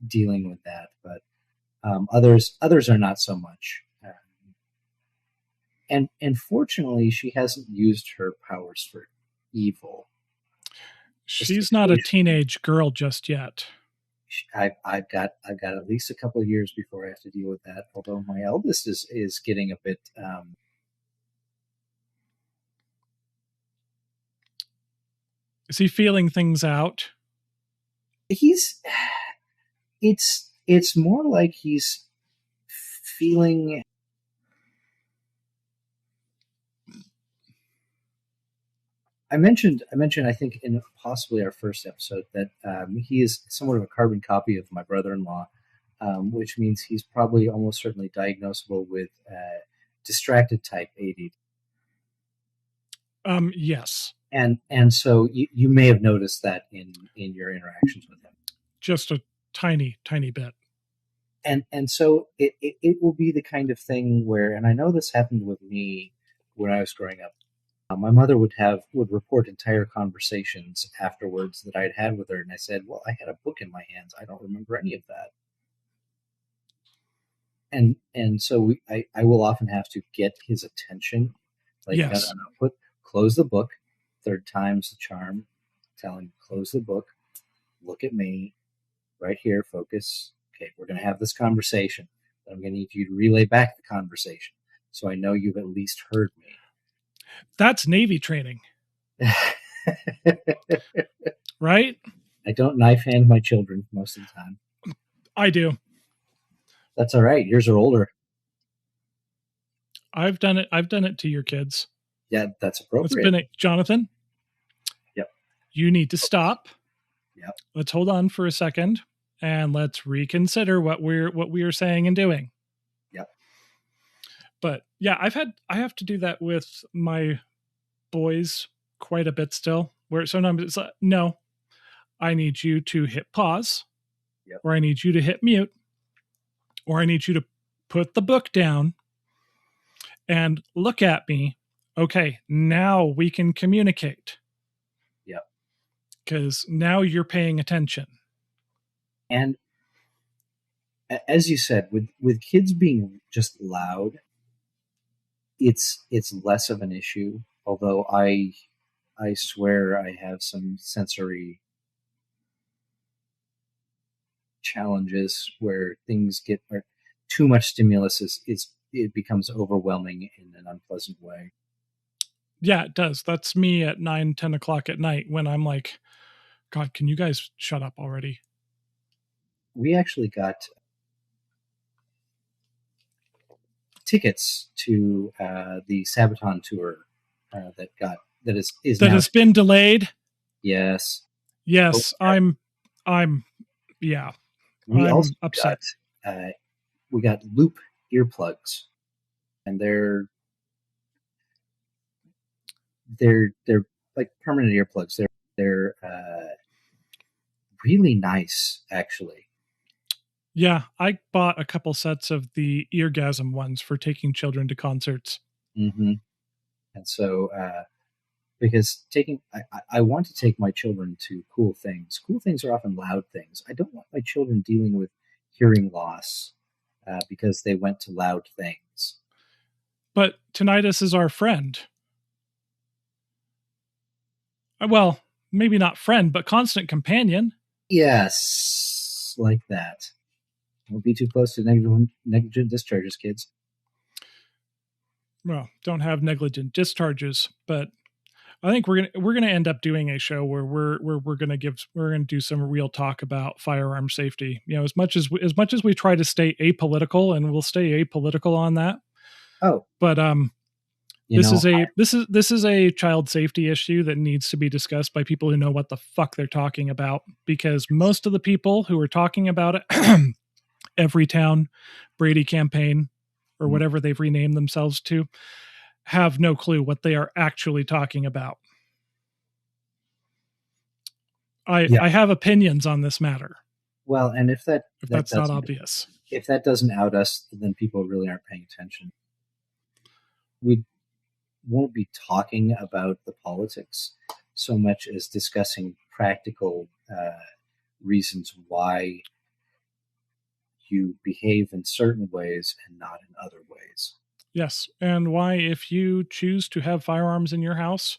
dealing with that, but others are not so much. And fortunately, she hasn't used her powers for evil. She's not a teenage girl just yet. I've got at least a couple of years before I have to deal with that. Although my eldest is getting a bit. Is he feeling things out? It's more like he's feeling. I mentioned, I think, in possibly our first episode that he is somewhat of a carbon copy of my brother-in-law, which means he's probably almost certainly diagnosable with distracted type ADD. Yes. And so you may have noticed that in your interactions with him. Just a tiny bit. And so it will be the kind of thing where, and I know this happened with me when I was growing up. My mother would report entire conversations afterwards that I'd had with her, and I said, "Well, I had a book in my hands. I don't remember any of that." And so I will often have to get his attention. Like, yes. Close the book. Third time's the charm. Tell him, close the book. Look at me. Right here. Focus. Okay, we're going to have this conversation. But I'm going to need you to relay back the conversation so I know you've at least heard me. That's Navy training. Right? I don't knife hand my children most of the time. I do. That's all right. Yours are older. I've done it to your kids. Yeah, that's appropriate. It's been Jonathan. Yep. You need to stop. Yep. Let's hold on for a second and let's reconsider what we are saying and doing. Yep. But yeah, I have to do that with my boys quite a bit still, where sometimes it's like, no, I need you to hit pause. Yep. Or I need you to hit mute, or I need you to put the book down and look at me. Okay, now we can communicate. Yep. Because now you're paying attention. And as you said, with kids being just loud, it's less of an issue. Although I I swear I have some sensory challenges where things get or too much stimulus is it becomes overwhelming in an unpleasant way. Yeah, it does. That's me at 9, 10 o'clock at night when I'm like, God, can you guys shut up already? We actually got tickets to the Sabaton tour that is That now. has been delayed. Yes. Oh, Yes, yeah, we also I'm got upset. uh, we got loop earplugs, and they're like permanent earplugs. They're really nice, actually. Yeah, I bought a couple sets of the eargasm ones for taking children to concerts. Hmm. And so, because I want to take my children to cool things. Cool things are often loud things. I don't want my children dealing with hearing loss because they went to loud things. But tinnitus is our friend. Well, maybe not friend, but constant companion. Yes, like that. Don't be too close to negligent discharges, kids. Well, don't have negligent discharges, but I think we're gonna end up doing a show where we're gonna do some real talk about firearm safety. You know, as much as we try to stay apolitical, and we'll stay apolitical on that. Oh, But you know, this is a child safety issue that needs to be discussed by people who know what the fuck they're talking about. Because most of the people who are talking about it, Everytown, Brady campaign, or whatever they've renamed themselves to, have no clue what they are actually talking about. yeah. I have opinions on this matter. Well, and if that If that that's not doesn't obvious, if that doesn't out us, then people really aren't paying attention. We won't be talking about the politics so much as discussing practical reasons why you behave in certain ways and not in other ways. yes. And why, if you choose to have firearms in your house,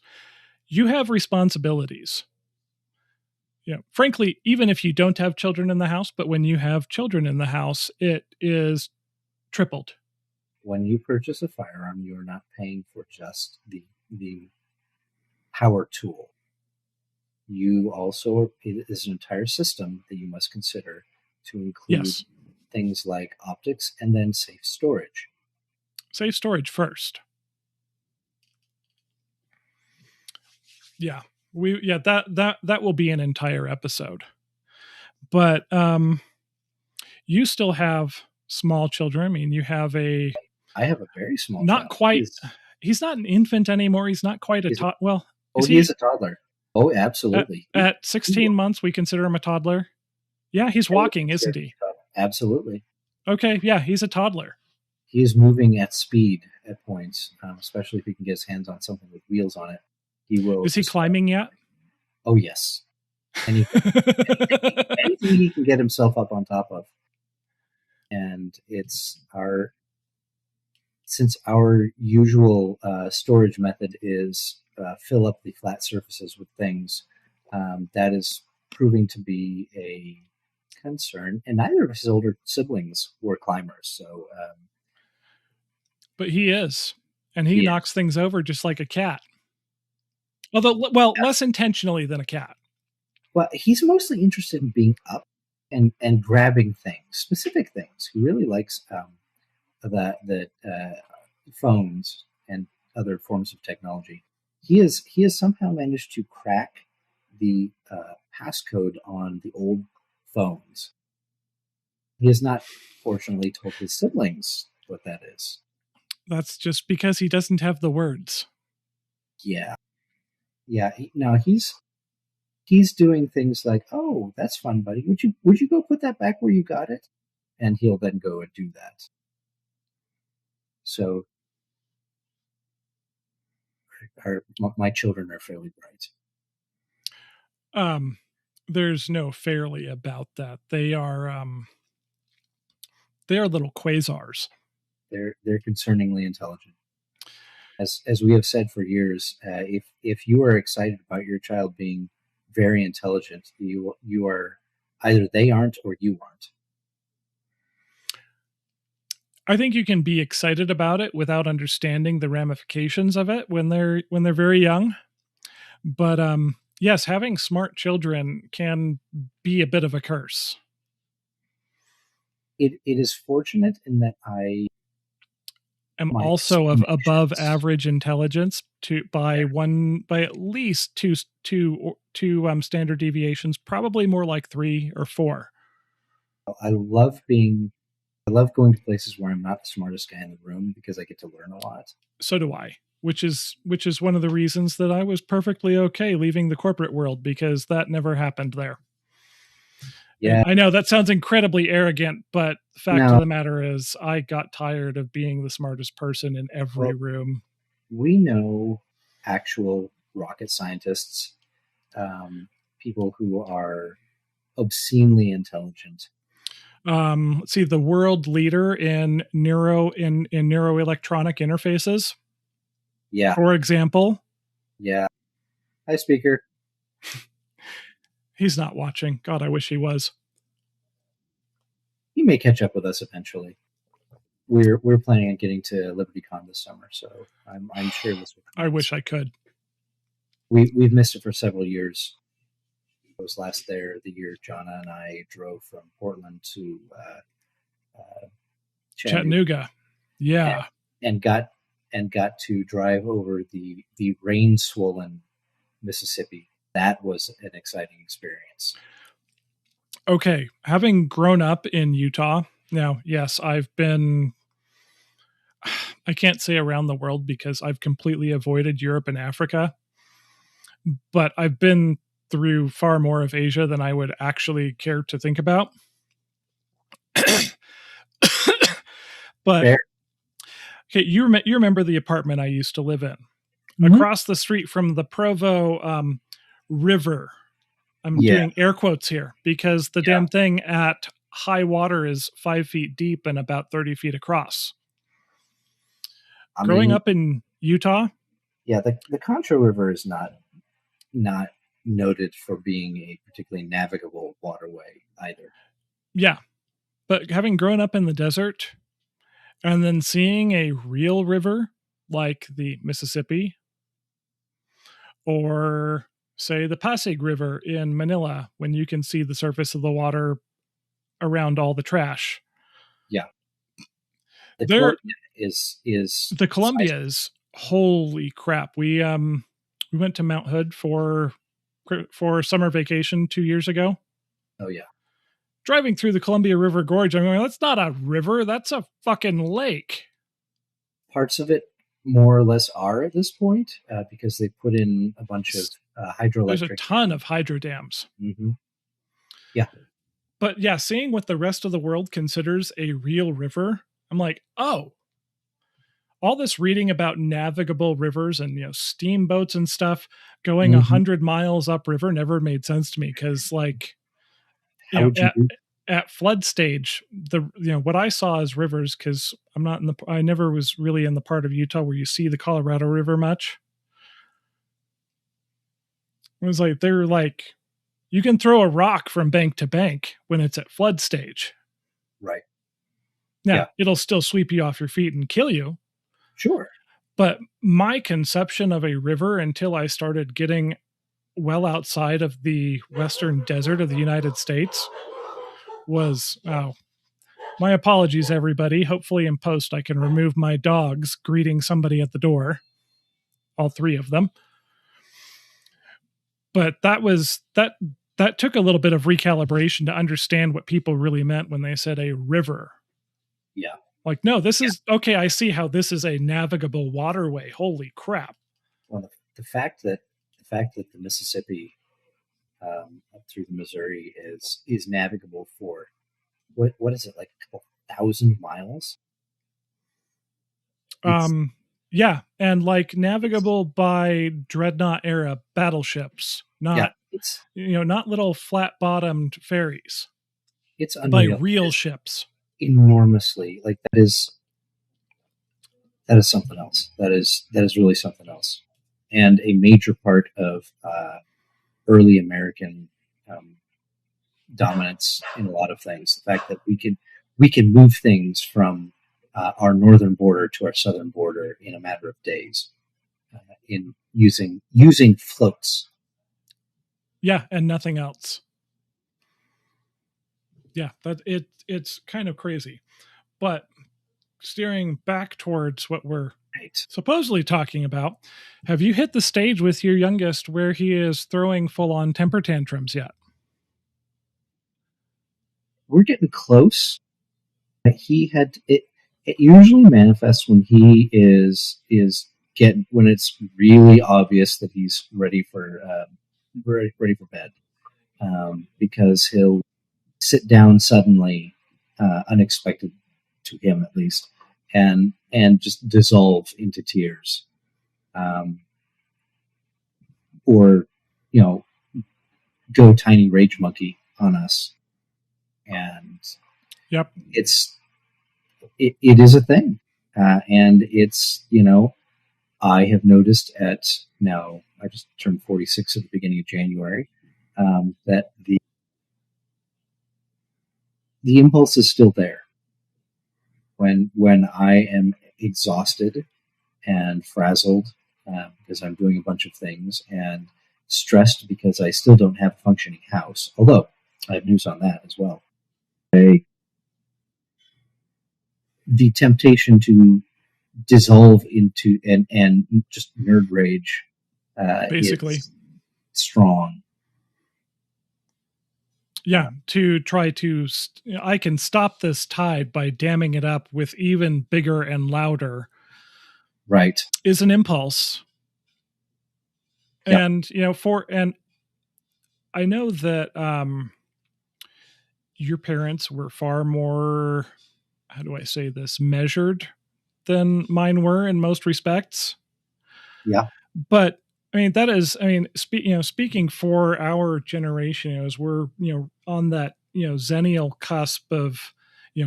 you have responsibilities. You know, frankly, even if you don't have children in the house, but when you have children in the house, it is tripled. When you purchase a firearm, you are not paying for just the power tool. You also it is an entire system that you must consider to include Yes. things like optics and then safe storage. Safe storage first. Yeah. That will be an entire episode. But you still have small children. I mean, you have a I have a very small not child. quite he's not an infant anymore. He's not quite a He's, well, oh, is he is he a toddler. Oh, absolutely. at 16 months we consider him a toddler? Yeah, he's walking, isn't he? Absolutely. Okay, yeah, he's a toddler. He is moving at speed at points, especially if he can get his hands on something with wheels on it. He will. Is he climbing yet? Oh, yes. Anything he can get himself up on top of. And since our usual storage method is fill up the flat surfaces with things, that is proving to be a concern. And neither of his older siblings were climbers, so but he is, and he yeah. knocks things over just like a cat. Although, well, less intentionally than a cat. Well, he's mostly interested in being up and grabbing things, specific things. He really likes the phones and other forms of technology. He has somehow managed to crack the passcode on the old phones. He has not, fortunately, told his siblings what that is. That's just because he doesn't have the words. Yeah, yeah. He's doing things like, "Oh, that's fun, buddy. Would you go put that back where you got it?" And he'll then go and do that. So, my children are fairly bright. There's no fairly about that. They are little quasars. They're concerningly intelligent. as we have said for years, if you are excited about your child being very intelligent, you are either they aren't or you aren't. I think you can be excited about it without understanding the ramifications of it when they're very young. But yes, having smart children can be a bit of a curse. It is fortunate in that I am also of above average intelligence by at least two standard deviations, probably more like 3 or 4. I love going to places where I'm not the smartest guy in the room because I get to learn a lot. So do I, which is one of the reasons that I was perfectly okay leaving the corporate world, because that never happened there. Yeah, and I know that sounds incredibly arrogant, but the fact of the matter is I got tired of being the smartest person in every room. We know actual rocket scientists, people who are obscenely intelligent. Let's see, the world leader in neuroelectronic interfaces. Yeah. For example. Yeah. Hi, speaker. He's not watching. God, I wish he was. He may catch up with us eventually. We're planning on getting to LibertyCon this summer, so I'm sure this will come. I wish I could. We've missed it for several years. I was last there the year Jonna and I drove from Portland to Chattanooga. Yeah. And got to drive over the rain-swollen Mississippi. That was an exciting experience. Okay, having grown up in Utah, now, yes, I've been, I can't say around the world because I've completely avoided Europe and Africa, but I've been through far more of Asia than I would actually care to think about. But Fair. Okay, you remember the apartment I used to live in, across the street from the Provo River. I'm doing air quotes here because the damn thing at high water is 5 feet deep and about 30 feet across. Growing up in Utah. Yeah, the Concho River is not noted for being a particularly navigable waterway either. Yeah, but having grown up in the desert and then seeing a real river like the Mississippi or say the Pasig River in Manila, when you can see the surface of the water around all the trash. Yeah. The Columbia is the Columbia is holy crap. We went to Mount Hood for summer vacation 2 years ago. Oh yeah. Driving through the Columbia River Gorge, I'm going, that's not a river, that's a fucking lake. Parts of it more or less are at this point because they put in a bunch of hydroelectric. There's a ton of hydro dams. Mm-hmm. Yeah. But yeah, seeing what the rest of the world considers a real river, I'm like, oh, all this reading about navigable rivers and, steamboats and stuff going 100 miles upriver never made sense to me because, like, at flood stage, what I saw as rivers, because I never was really in the part of Utah where you see the Colorado River much. It was like, they're like, you can throw a rock from bank to bank when it's at flood stage. Right. Now, it'll still sweep you off your feet and kill you. Sure. But my conception of a river until I started getting well outside of the western desert of the United States was, my apologies, everybody. Hopefully in post I can remove my dogs greeting somebody at the door. All 3 of them. But that took a little bit of recalibration to understand what people really meant when they said a river. Yeah. Like, no, this is okay. I see how this is a navigable waterway. Holy crap. Well, the fact that the Mississippi up through the Missouri is navigable for what is it, like a couple 1,000 miles? Yeah, and like navigable by dreadnought era battleships, not not little flat bottomed ferries. It's unreal. By real ships. Enormously, like that that is something else. That is really something else, and a major part of early American dominance in a lot of things. The fact that we can move things from our northern border to our southern border in a matter of days, in using floats. Yeah, and nothing else. Yeah, but it's kind of crazy. But steering back towards what we're supposedly talking about, have you hit the stage with your youngest where he is throwing full-on temper tantrums yet? We're getting close. He had it. It usually manifests when he is when it's really obvious that he's ready for bed, because he'll sit down suddenly, unexpected to him at least, and just dissolve into tears, or go tiny rage monkey on us, and yep, it is a thing, and it's I have noticed now I just turned 46 at the beginning of January, that the impulse is still there when I am exhausted and frazzled, because I'm doing a bunch of things, and stressed because I still don't have a functioning house. Although I have news on that as well. The temptation to dissolve into and just nerd rage, basically, is strong. Yeah, to try to I can stop this tide by damming it up with even bigger and louder. Right. Is an impulse. Yep. And and I know that your parents were far more, how do I say this, measured than mine were in most respects. Yeah. But I mean, that is, speaking for our generation, as we're, on that, zennial cusp of,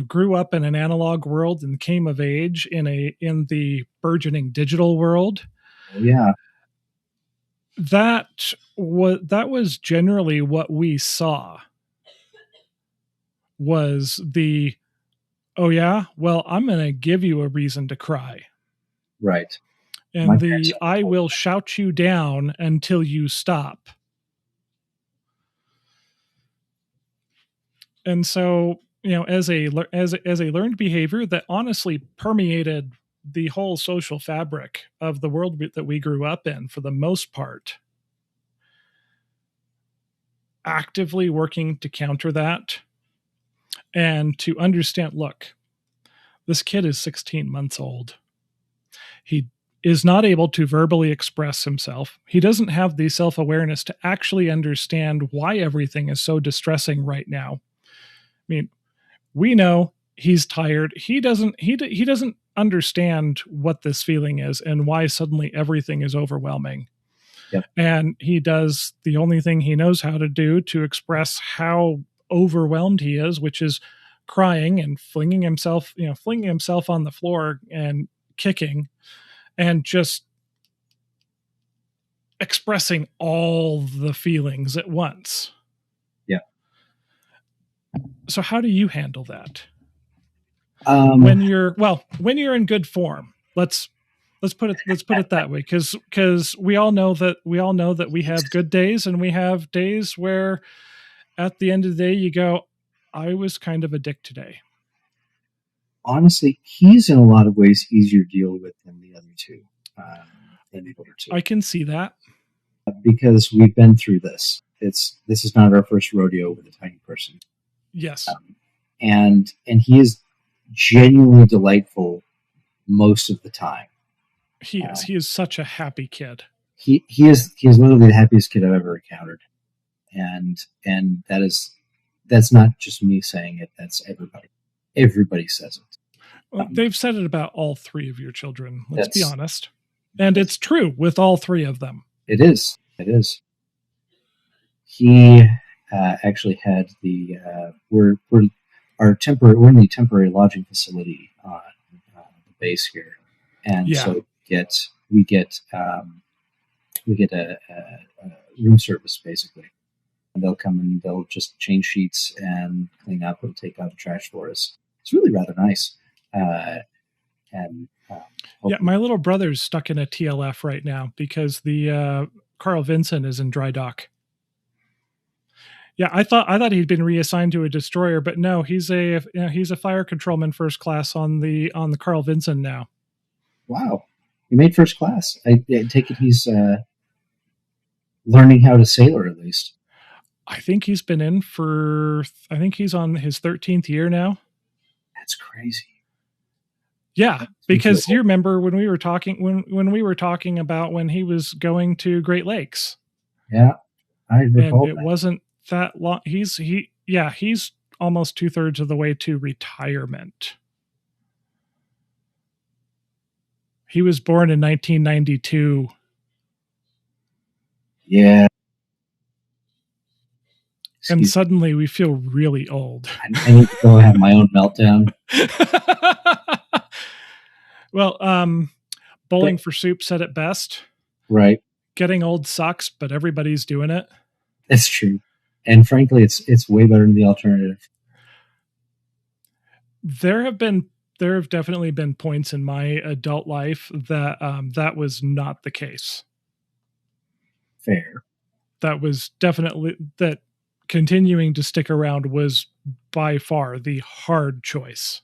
grew up in an analog world and came of age in the burgeoning digital world. Yeah. That was generally what we saw, was the, oh yeah, well, I'm going to give you a reason to cry. Right. And the I will shout you down until you stop. And so, as a learned behavior that honestly permeated the whole social fabric of the world that we grew up in for the most part, actively working to counter that and to understand, look, this kid is 16 months old. He is not able to verbally express himself. He doesn't have the self-awareness to actually understand why everything is so distressing right now. I mean, we know he's tired. He doesn't understand what this feeling is and why suddenly everything is overwhelming. Yep. And he does the only thing he knows how to do to express how overwhelmed he is, which is crying and flinging himself on the floor and kicking and just expressing all the feelings at once. Yeah. So how do you handle that? When you're in good form, let's put it that way, because we all know that we have good days and we have days where at the end of the day you go, I was kind of a dick today. Honestly, he's in a lot of ways easier to deal with than the other two. I can see that, because we've been through this. This is not our first rodeo with a tiny person. Yes. And he is genuinely delightful most of the time. He is such a happy kid. He is literally the happiest kid I've ever encountered. And that's not just me saying it, that's everybody. Everybody says it. Well, they've said it about all three of your children, let's be honest. And it's true with all three of them. It is. He actually had we're in the temporary lodging facility on the base here, and Yeah. so we get a room service basically, and they'll come and they'll just change sheets and clean up and take out the trash for us. It's really rather nice. And Yeah, my little brother's stuck in a TLF right now because the Carl Vinson is in dry dock. Yeah, I thought he'd been reassigned to a destroyer, but no, he's a fire controlman first class on the Carl Vinson now. Wow, he made first class. I take it he's learning how to sailor at least. I think he's been in for. I think he's on his 13th year now. That's crazy. Yeah, because you remember when we were talking when we were talking about when he was going to Great Lakes. Yeah, I recall. And it wasn't that long. He's almost 2/3 of the way to retirement. He was born in 1992. Yeah. And suddenly we feel really old. I need to go have my own meltdown. Well, Bowling for Soup said it best. Right. Getting old sucks, but everybody's doing it. That's true. And frankly, it's way better than the alternative. There have definitely been points in my adult life that that was not the case. Fair. That was definitely that continuing to stick around was by far the hard choice.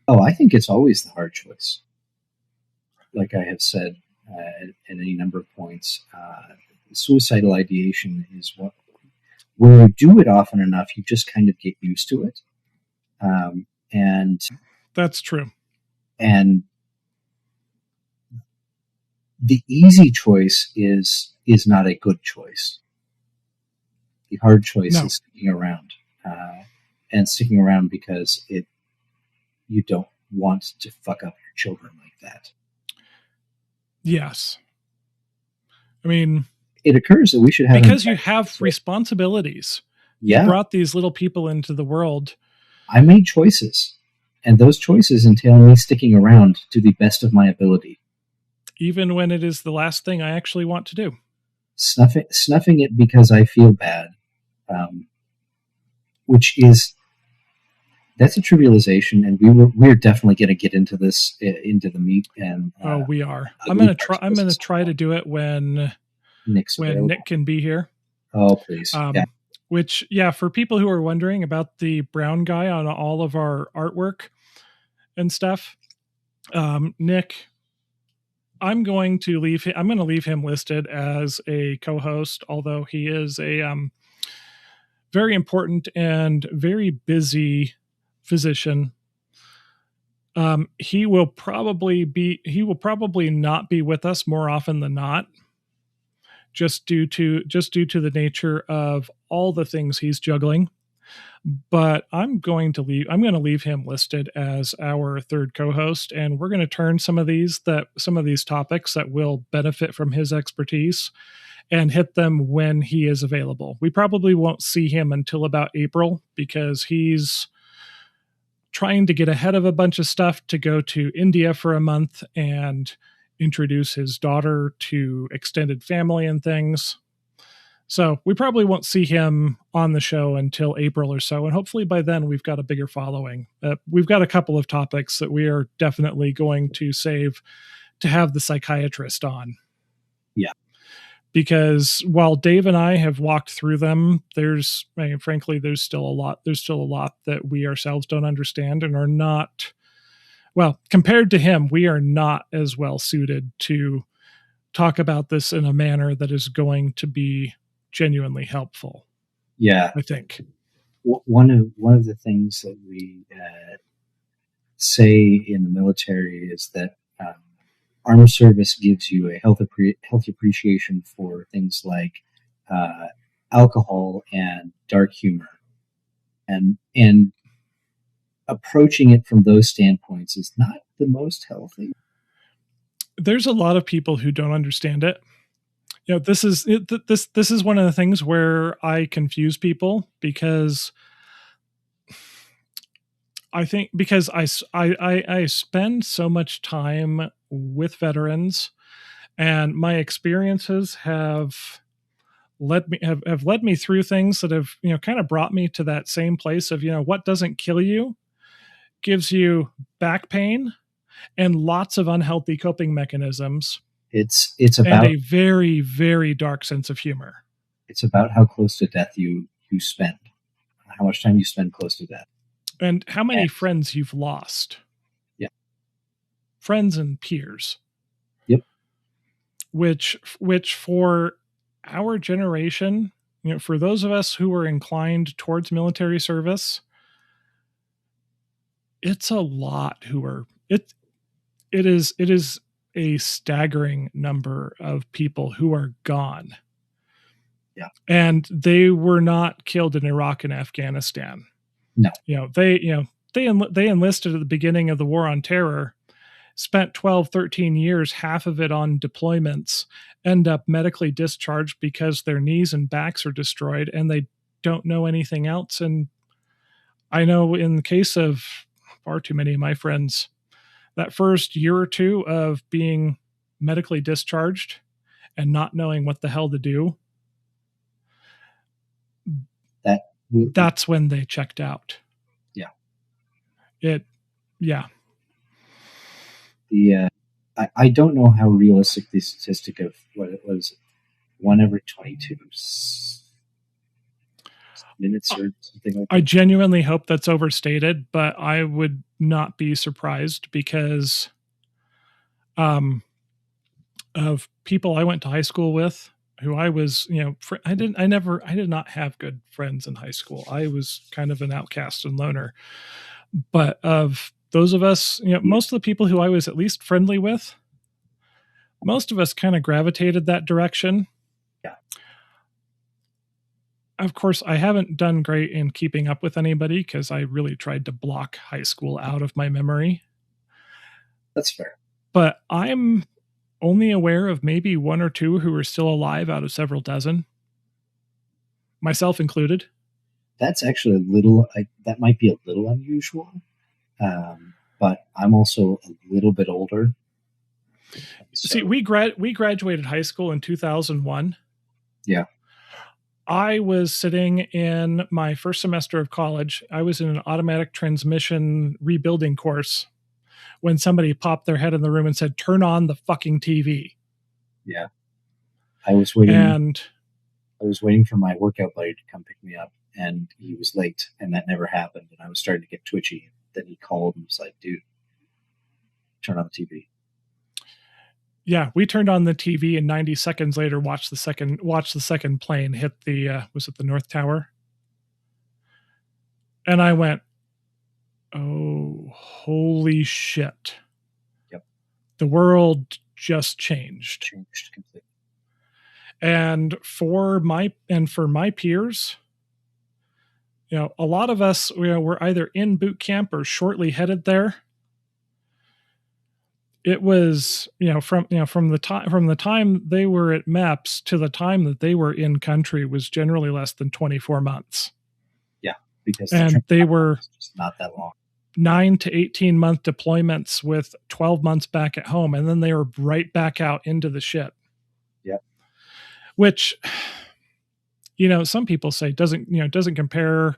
Oh, I think it's always the hard choice. Like I have said at any number of points, suicidal ideation is when you do it often enough, you just kind of get used to it. And that's true. And the easy choice is not a good choice. The hard choice is sticking around, and sticking around because you don't want to fuck up your children like that. Yes. I mean, it occurs that we should have because you have responsibilities. Yeah. You brought these little people into the world. I made choices, and those choices entail me sticking around to the best of my ability. Even when it is the last thing I actually want to do. Snuffing it because I feel bad, that's a trivialization, and we're definitely going to get into this into the meat. And we are. I'm going to try to do it when Nick can be here. Oh, please. Yeah. Which, for people who are wondering about the brown guy on all of our artwork and stuff, Nick, I'm going to leave him listed as a co-host, although he is a very important and very busy physician. He will probably not be with us more often than not, just due to the nature of all the things he's juggling. But I'm going to leave him listed as our third co-host, and we're going to turn some of these topics that will benefit from his expertise and hit them when he is available. We probably won't see him until about April because he's trying to get ahead of a bunch of stuff to go to India for a month and introduce his daughter to extended family and things. So we probably won't see him on the show until April or so. And hopefully by then we've got a bigger following. We've got a couple of topics that we are definitely going to save to have the psychiatrist on. Yeah. Because while Dave and I have walked through them, frankly, there's still a lot that we ourselves don't understand and are not, well, compared to him, we are not as well suited to talk about this in a manner that is going to be genuinely helpful. Yeah. I think. One of the things that we say in the military is that armed service gives you a healthy appreciation for things like alcohol and dark humor, and approaching it from those standpoints is not the most healthy. There's a lot of people who don't understand it. This is one of the things where I confuse people, because I think because I spend so much time with veterans, and my experiences have led me through things that have kind of brought me to that same place of what doesn't kill you gives you back pain and lots of unhealthy coping mechanisms. It's and about a very, very dark sense of humor. It's about how close to death you spend, how much time you spend close to death, and how many friends you've lost. Yeah, friends and peers. Yep. Which for our generation, for those of us who are inclined towards military service, it's a lot who are it is a staggering number of people who are gone. Yeah. And they were not killed in Iraq and Afghanistan. No. They enlisted at the beginning of the War on Terror, spent 12, 13 years, half of it on deployments, end up medically discharged because their knees and backs are destroyed and they don't know anything else. And I know in the case of far too many of my friends, that first year or two of being medically discharged and not knowing what the hell to do, that's when they checked out. Yeah. I don't know how realistic the statistic of what it was, 1 every 22 minutes or something like that. I genuinely hope that's overstated, but I would not be surprised because of people I went to high school with who I was, I did not have good friends in high school. I was kind of an outcast and loner. But of those of us, most of the people who I was at least friendly with, most of us kind of gravitated that direction. Yeah. Of course, I haven't done great in keeping up with anybody because I really tried to block high school out of my memory. That's fair. But I'm only aware of maybe 1 or 2 who are still alive out of several dozen, myself included. That's actually that might be a little unusual, but I'm also a little bit older. So. See, we graduated high school in 2001. Yeah. I was sitting in my first semester of college. I was in an automatic transmission rebuilding course when somebody popped their head in the room and said, "Turn on the fucking TV." Yeah. I was waiting for my workout buddy to come pick me up, and he was late, and that never happened. And I was starting to get twitchy. Then he called and was like, "Dude, turn on the TV." Yeah, we turned on the TV, and 90 seconds later, watched the second plane hit the was it the North Tower? And I went, "Oh, holy shit!" Yep. The world just changed. Changed completely. And for my peers, a lot of us were either in boot camp or shortly headed there. It was from the time they were at MEPS to the time that they were in country was generally less than 24 months. Yeah, because they were just not that long. 9 to 18 month deployments with 12 months back at home, and then they were right back out into the shit. Yeah, which some people say doesn't compare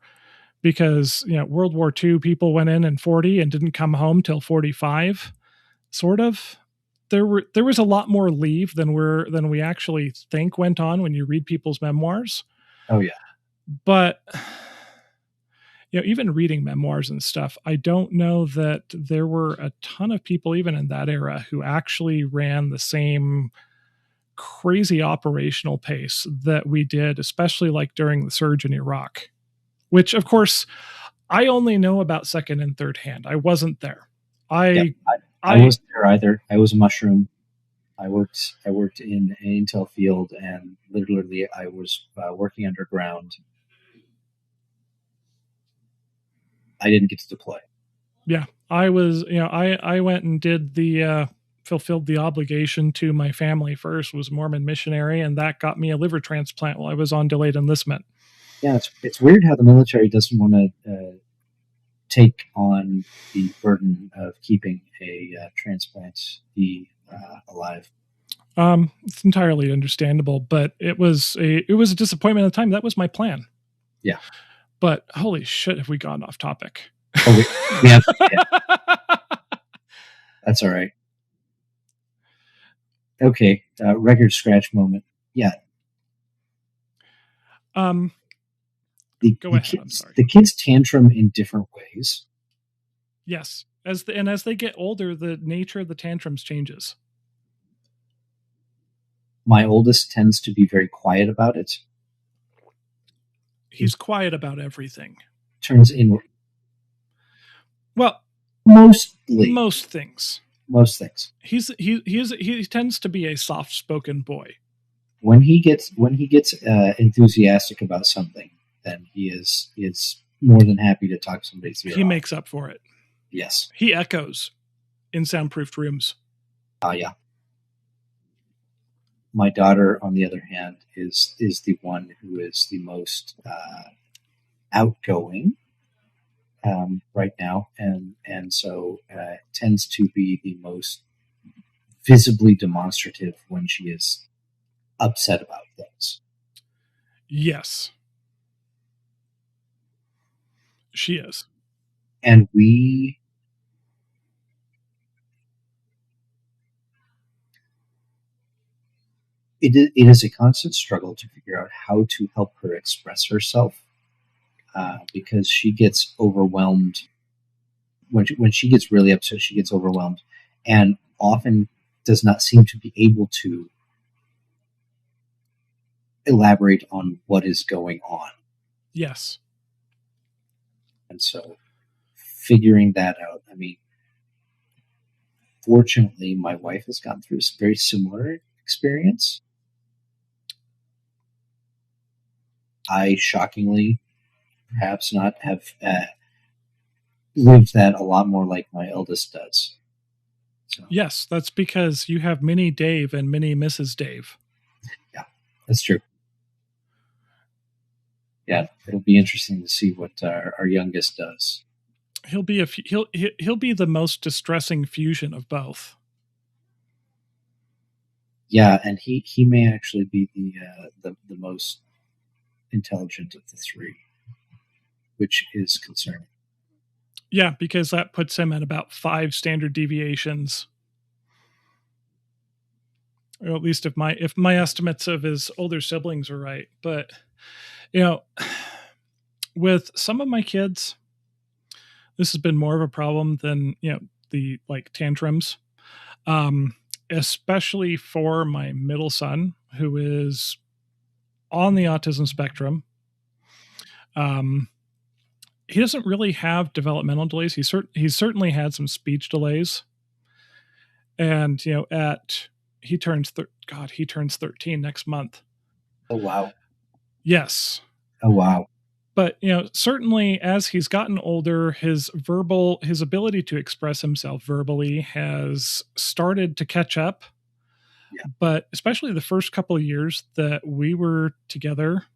because World War II people went in 40 and didn't come home till 45. Sort of. There was a lot more leave than we actually think went on when you read people's memoirs. Oh yeah. But even reading memoirs and stuff, I don't know that there were a ton of people even in that era who actually ran the same crazy operational pace that we did, especially like during the surge in Iraq, which of course I only know about second and third hand. I wasn't there. I wasn't there either. I was a mushroom. I worked in an intel field, and literally I was working underground. I didn't get to deploy. Yeah, I was. I went and did the fulfilled the obligation to my family first. Was a Mormon missionary, and that got me a liver transplant while I was on delayed enlistment. Yeah, it's weird how the military doesn't want to take on the burden of keeping a transplantee alive. It's entirely understandable, but it was a disappointment at the time. That was my plan. Yeah. But holy shit, have we gone off topic? Oh, we have. Yeah. That's all right. Okay, record scratch moment. Yeah. Go ahead. I'm sorry. The kids tantrum in different ways. Yes, as they get older, the nature of the tantrums changes. My oldest tends to be very quiet about it. He's quiet about everything. Turns inward. Well, mostly most things. Most things. He tends to be a soft-spoken boy. When he gets enthusiastic about something, then he is more than happy to talk somebody's ear off. He makes up for it. Yes. He echoes in soundproofed rooms. Yeah. My daughter, on the other hand, is the one who is the most outgoing right now, and so tends to be the most visibly demonstrative when she is upset about things. Yes. She is. And it is a constant struggle to figure out how to help her express herself, because she gets overwhelmed. When she gets really upset, she gets overwhelmed, and often does not seem to be able to elaborate on what is going on. Yes. And so figuring that out, I mean, fortunately, my wife has gone through a very similar experience. I shockingly, perhaps not, have lived that a lot more like my eldest does. So. Yes, that's because you have mini Dave and mini Mrs. Dave. Yeah, that's true. Yeah, it'll be interesting to see what our youngest does. He'll be he'll be the most distressing fusion of both. Yeah, and he may actually be the most intelligent of the three, which is concerning. Yeah, because that puts him at about 5 standard deviations. Or at least if my estimates of his older siblings are right. But with some of my kids, this has been more of a problem than the tantrums. Especially for my middle son, who is on the autism spectrum. He doesn't really have developmental delays. He's certainly had some speech delays. And he turns 13 next month. Oh wow. Yes. Oh wow. But certainly as he's gotten older, his ability to express himself verbally has started to catch up. Yeah. But especially the first couple of years that we were together,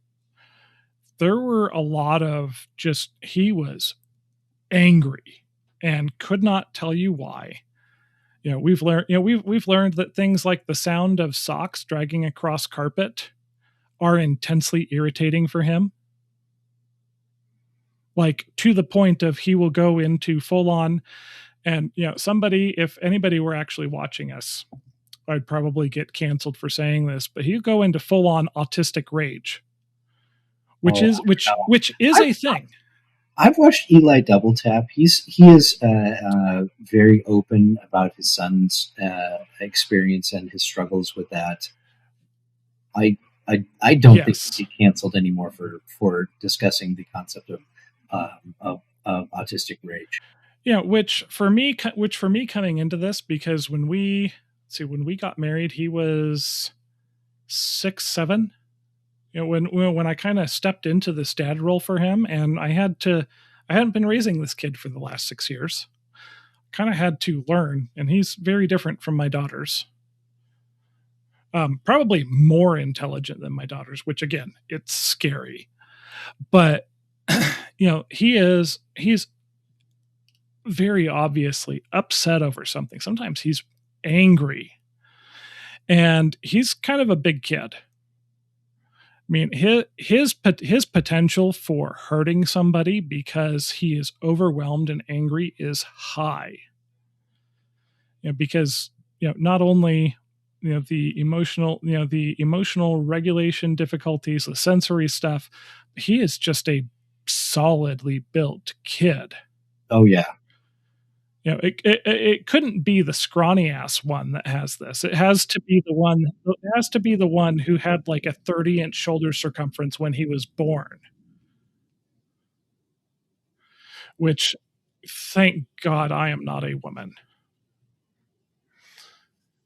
there were a lot of he was angry and could not tell you why. We've learned that things like the sound of socks dragging across carpet are intensely irritating for him. Like to the point of he will go into full on, and if anybody were actually watching us, I'd probably get canceled for saying this, but he'd go into full on autistic rage, which is a thing. I've watched Eli Double Tap. He is very open about his son's experience and his struggles with that. I don't think he'd be canceled anymore for discussing the concept of autistic rage. Yeah, which for me coming into this, because when we got married, he was 6, 7. When I kind of stepped into this dad role for him, and I hadn't been raising this kid for the last 6 years. Kind of had to learn, and he's very different from my daughters. Probably more intelligent than my daughters, which again, it's scary. But he's very obviously upset over something. Sometimes he's angry. And he's kind of a big kid. I mean, his potential for hurting somebody because he is overwhelmed and angry is high. Because not only the emotional regulation difficulties, the sensory stuff, he is just a solidly built kid. Oh yeah. It couldn't be the scrawny ass one that has this. It has to be the one. It has to be the one who had like a 30-inch shoulder circumference when he was born. Which, thank God, I am not a woman,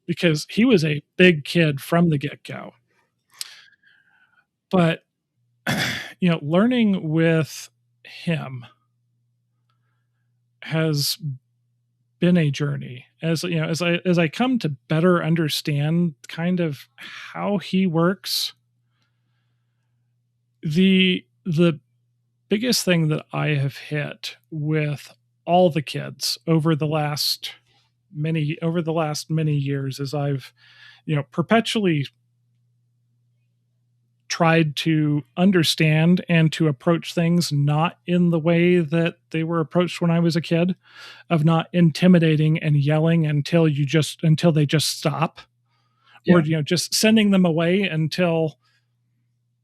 because he was a big kid from the get-go. But learning with him has been a journey, as I come to better understand kind of how he works. The biggest thing that I have hit with all the kids over the last many years is I've perpetually tried to understand and to approach things not in the way that they were approached when I was a kid, of not intimidating and yelling until they just stop, or just sending them away until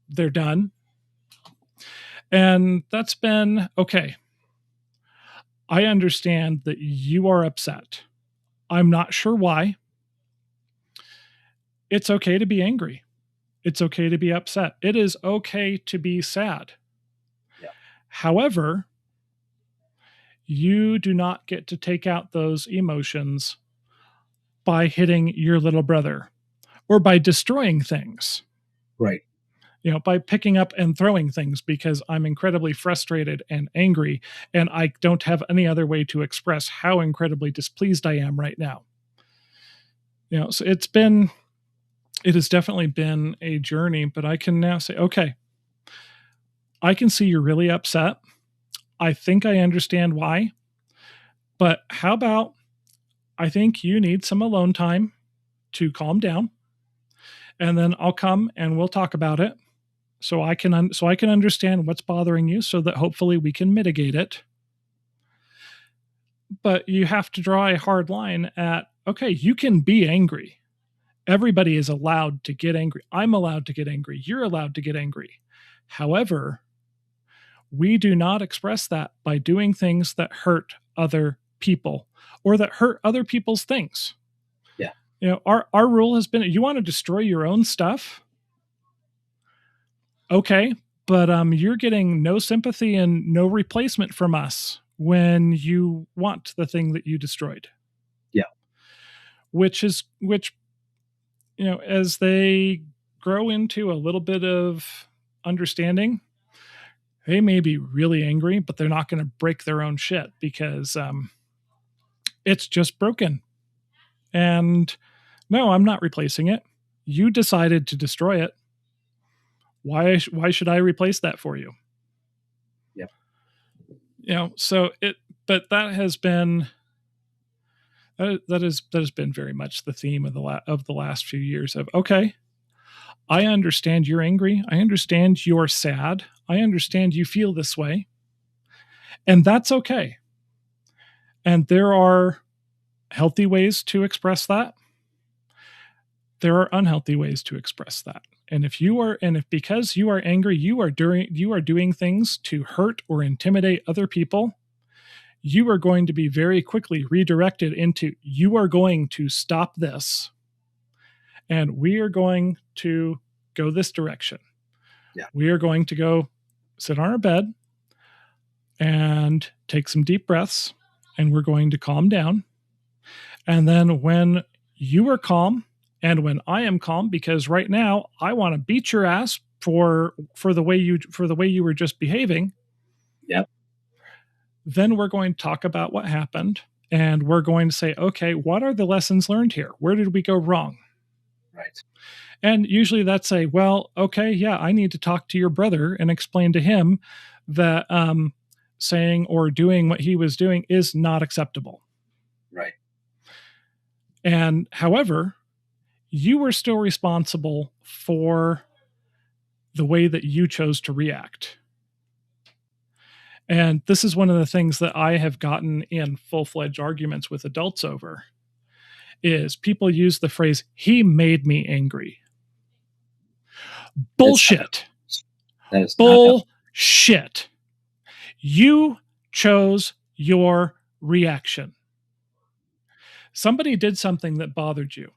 they're done. And that's been okay. I understand that you are upset. I'm not sure why. It's okay to be angry. It's okay to be upset. It is okay to be sad. Yeah. However, you do not get to take out those emotions by hitting your little brother or by destroying things. Right. By picking up and throwing things because I'm incredibly frustrated and angry, and I don't have any other way to express how incredibly displeased I am right now. So it has definitely been a journey, but I can now say, okay, I can see you're really upset. I think I understand why, but how about I think you need some alone time to calm down, and then I'll come and we'll talk about it. So I can understand what's bothering you, so that hopefully we can mitigate it. But you have to draw a hard line at, okay, you can be angry. Everybody is allowed to get angry. I'm allowed to get angry. You're allowed to get angry. However, we do not express that by doing things that hurt other people or that hurt other people's things. Yeah. Our rule has been, you want to destroy your own stuff? Okay, but you're getting no sympathy and no replacement from us when you want the thing that you destroyed. Yeah. Which as they grow into a little bit of understanding, they may be really angry, but they're not going to break their own shit because it's just broken. And no, I'm not replacing it. You decided to destroy it. Why should I replace that for you? Yeah. But that has been that has been very much the theme of the last few years of, okay, I understand you're angry. I understand you're sad. I understand you feel this way. And that's okay. And there are healthy ways to express that. There are unhealthy ways to express that. And if because you are angry, you are doing things to hurt or intimidate other people, you are going to be very quickly redirected into, you are going to stop this, and we are going to go this direction. Yeah. We are going to go sit on our bed and take some deep breaths, and we're going to calm down. And then when you are calm, and when I am calm, because right now I want to beat your ass for the way you were just behaving. Yep. Then we're going to talk about what happened, and we're going to say, okay, what are the lessons learned here? Where did we go wrong? Right. And usually that's well, okay, yeah, I need to talk to your brother and explain to him that saying or doing what he was doing is not acceptable. Right. And however, you were still responsible for the way that you chose to react. And this is one of the things that I have gotten in full-fledged arguments with adults over, is people use the phrase, he made me angry. Bullshit. That is bullshit. You chose your reaction. Somebody did something that bothered you.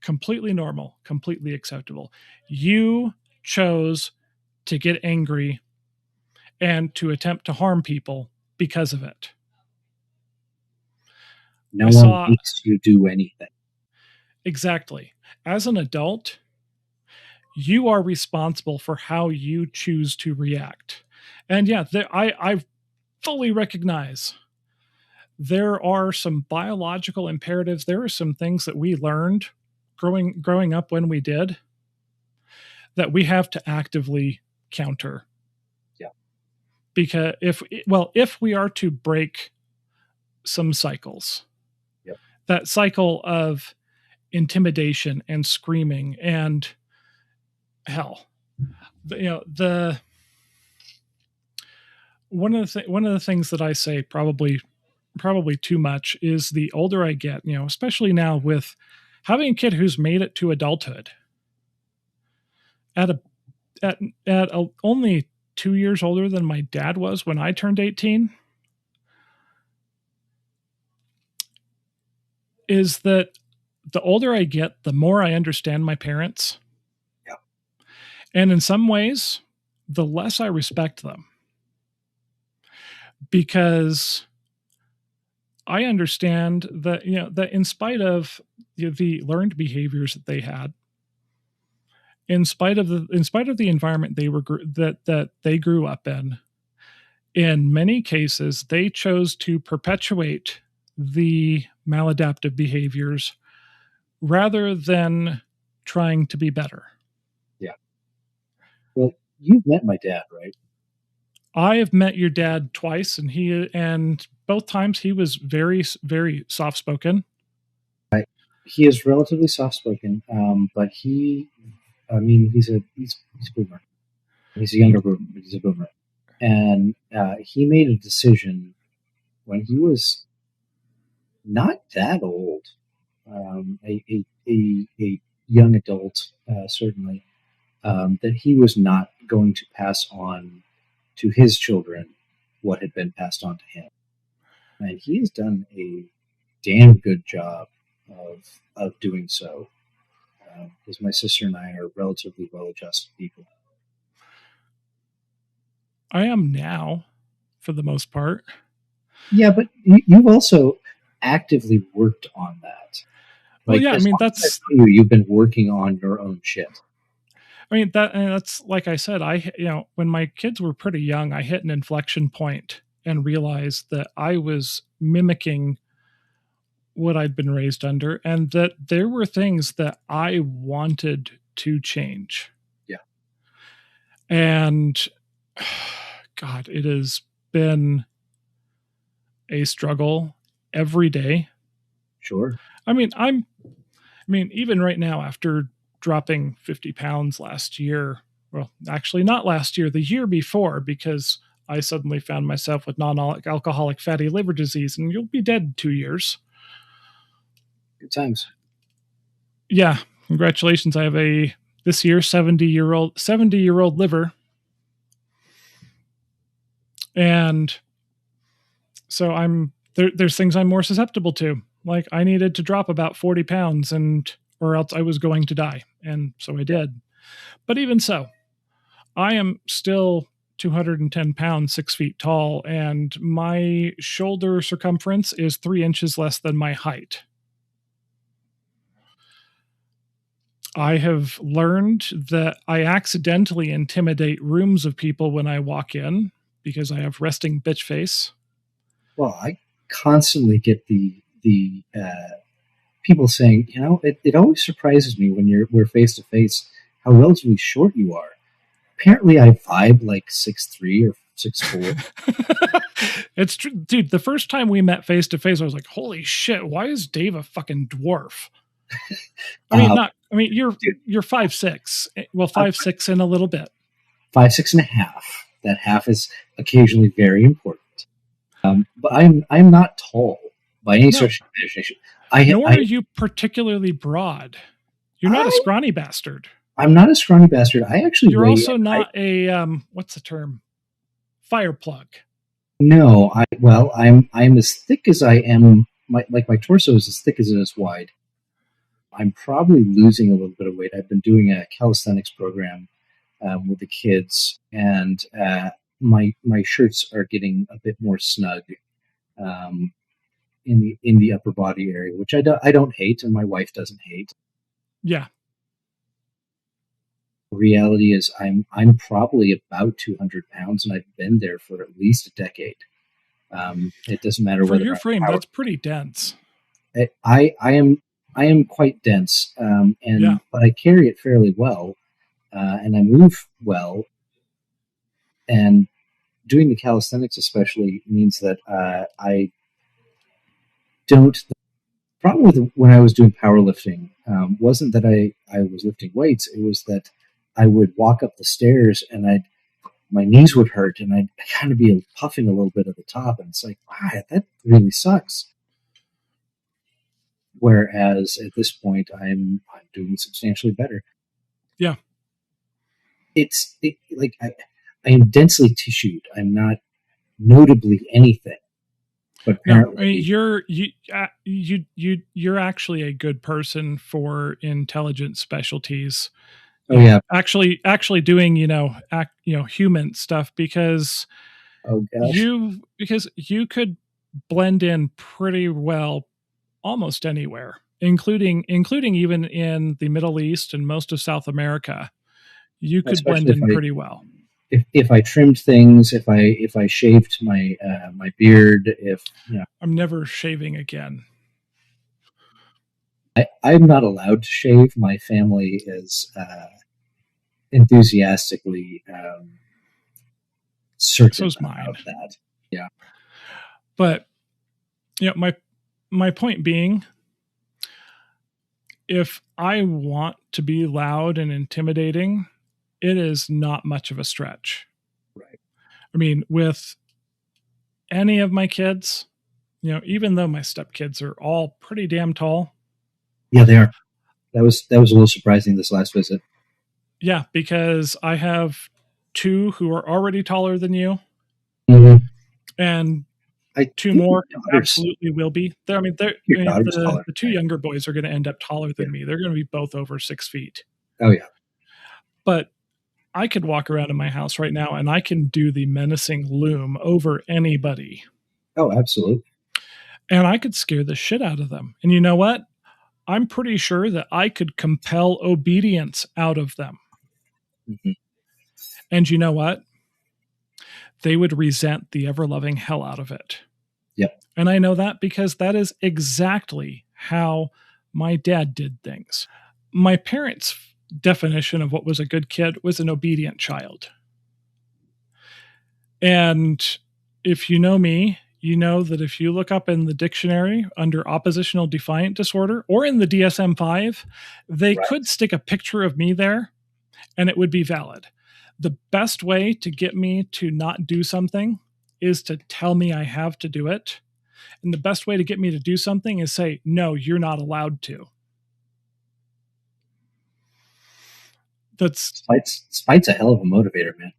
Completely normal, completely acceptable. You chose to get angry and to attempt to harm people because of it. No one makes you do anything. Exactly. As an adult, you are responsible for how you choose to react. And yeah, I fully recognize there are some biological imperatives. There are some things that we learned growing up when we did that we have to actively counter. Yeah. Because if we are to break some cycles, yep. that cycle of intimidation and screaming and hell, one of the things that I say probably too much is the older I get, especially now with having a kid who's made it to adulthood at only 2 years older than my dad was when I turned 18, is that the older I get, the more I understand my parents. Yeah. And in some ways, the less I respect them. Because I understand that, that in spite of the learned behaviors that they had, in spite of the environment that they grew up in many cases, they chose to perpetuate the maladaptive behaviors rather than trying to be better. Yeah. Well, you've met my dad, right? I have met your dad twice, and both times he was very, very soft-spoken. He is relatively soft-spoken, but he's a boomer. He's a younger boomer, but he's a boomer. And he made a decision when he was not that old, a young adult, certainly, that he was not going to pass on to his children what had been passed on to him. And he has done a damn good job of doing so, because my sister and I are relatively well-adjusted people. I am now, for the most part. Yeah, but you've also actively worked on that. Well, yeah, I mean, that's you've been working on your own shit. I mean, that's like I said, when my kids were pretty young, I hit an inflection point and realized that I was mimicking what I'd been raised under, and that there were things that I wanted to change. Yeah. And God, it has been a struggle every day. Sure. I mean, even right now, after dropping 50 pounds last year, well, actually not last year, the year before, because I suddenly found myself with non-alcoholic fatty liver disease, and you'll be dead in 2 years. Good times. Yeah, congratulations. I have this year 70-year-old liver. And so there's things I'm more susceptible to. Like I needed to drop about 40 pounds or else I was going to die. And so I did. But even so, I am still 210 pounds, 6 feet tall, and my shoulder circumference is 3 inches less than my height. I have learned that I accidentally intimidate rooms of people when I walk in because I have resting bitch face. Well, I constantly get the people saying, it always surprises me when we're face to face how relatively short you are. Apparently, I vibe like 6'3" or 6'4". It's true, dude. The first time we met face to face, I was like, "Holy shit! Why is Dave a fucking dwarf?" I mean, not. I mean, you're 5'6". Well, 5'6" and a little bit. 5'6.5". That half is occasionally very important. But I'm not tall by any stretch of imagination. Nor are you particularly broad. You're not a scrawny bastard. I'm not a scrawny bastard. You're also not a what's the term? Fire plug. No, I'm as thick as I am. My torso is as thick as it is wide. I'm probably losing a little bit of weight. I've been doing a calisthenics program with the kids, and my shirts are getting a bit more snug in the upper body area, which I don't hate, and my wife doesn't hate. Yeah. The reality is, I'm probably about 200 pounds, and I've been there for at least a decade. It doesn't matter for your frame. That's pretty dense. I am quite dense, but I carry it fairly well, and I move well. And doing the calisthenics especially means that I don't. The problem with when I was doing powerlifting wasn't that I was lifting weights. It was that I would walk up the stairs and my knees would hurt, and I'd kind of be puffing a little bit at the top, and it's like, wow, that really sucks. Whereas at this point, I'm doing substantially better. Yeah, I am densely tissued. I'm not notably anything, but apparently, you're actually a good person for intelligent specialties. Oh yeah, actually doing human stuff because you could blend in pretty well almost anywhere, including even in the Middle East and most of South America. You could blend in pretty well. If I trimmed things, if I shaved my beard, I'm never shaving again. I'm not allowed to shave. My family is enthusiastically certain about that. Yeah, but my point being, if I want to be loud and intimidating, it is not much of a stretch. Right. I mean, with any of my kids, even though my stepkids are all pretty damn tall. Yeah, they are. That was a little surprising this last visit. Yeah, because I have two who are already taller than you, and two more absolutely will be. The two younger boys are going to end up taller than me. They're going to be both over 6 feet. Oh yeah, but I could walk around in my house right now and I can do the menacing loom over anybody. Oh, absolutely. And I could scare the shit out of them. And you know what? I'm pretty sure that I could compel obedience out of them. Mm-hmm. And you know what? They would resent the ever-loving hell out of it. Yep. And I know that because that is exactly how my dad did things. My parents' definition of what was a good kid was an obedient child. And if you know me, you know that if you look up in the dictionary under oppositional defiant disorder or in the DSM-5, they could stick a picture of me there and it would be valid. The best way to get me to not do something is to tell me I have to do it. And the best way to get me to do something is say, no, you're not allowed to. Spite's a hell of a motivator, man.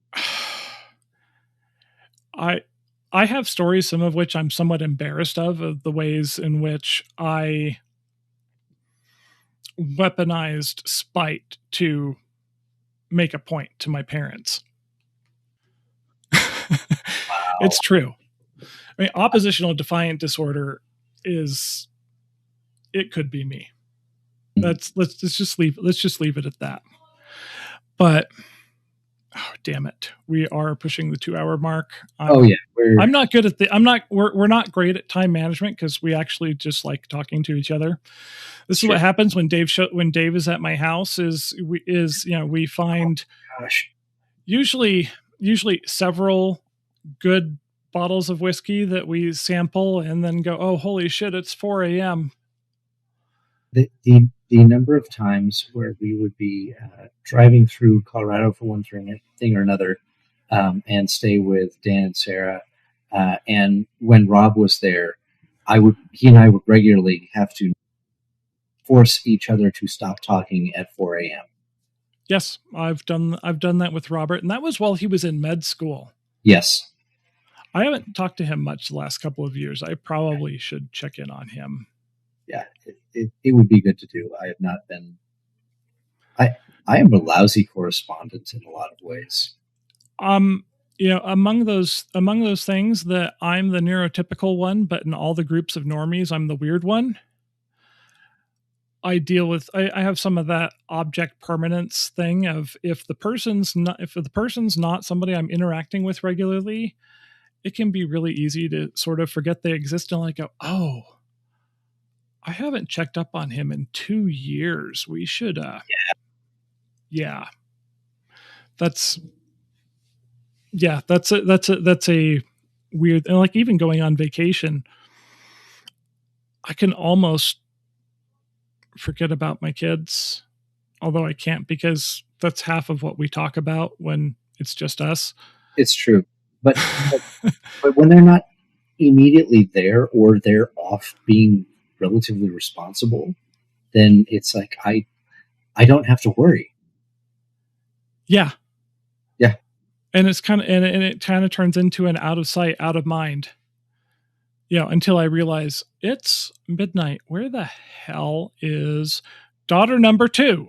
I have stories, some of which I'm somewhat embarrassed of the ways in which I weaponized spite to make a point to my parents. Wow. It's true. I mean, oppositional defiant disorder it could be me. Let's just leave it at that. But oh, damn it. We are pushing the 2-hour mark. We're not great at time management because we actually just like talking to each other. This is what happens when Dave is at my house we find usually several good bottles of whiskey that we sample and then go, oh, holy shit, it's 4 a.m. The number of times where we would be driving through Colorado for one thing or another, and stay with Dan and Sarah, and when Rob was there, he and I would regularly have to force each other to stop talking at 4 a.m. Yes, I've done that with Robert, and that was while he was in med school. Yes. I haven't talked to him much the last couple of years. I probably should check in on him. Yeah, it would be good to do. I have not been. I am a lousy correspondent in a lot of ways. Among those things that I'm the neurotypical one, but in all the groups of normies, I'm the weird one. I deal with. I have some of that object permanence thing of if the person's not somebody I'm interacting with regularly, it can be really easy to sort of forget they exist and go, oh, I haven't checked up on him in 2 years. We should, yeah. That's a weird, and even going on vacation, I can almost forget about my kids, although I can't because that's half of what we talk about when it's just us. It's true. But when they're not immediately there or they're off being relatively responsible, then it's like I don't have to worry. Yeah. Yeah. And it's it kind of turns into an out of sight, out of mind. Until I realize it's midnight. Where the hell is daughter number 2?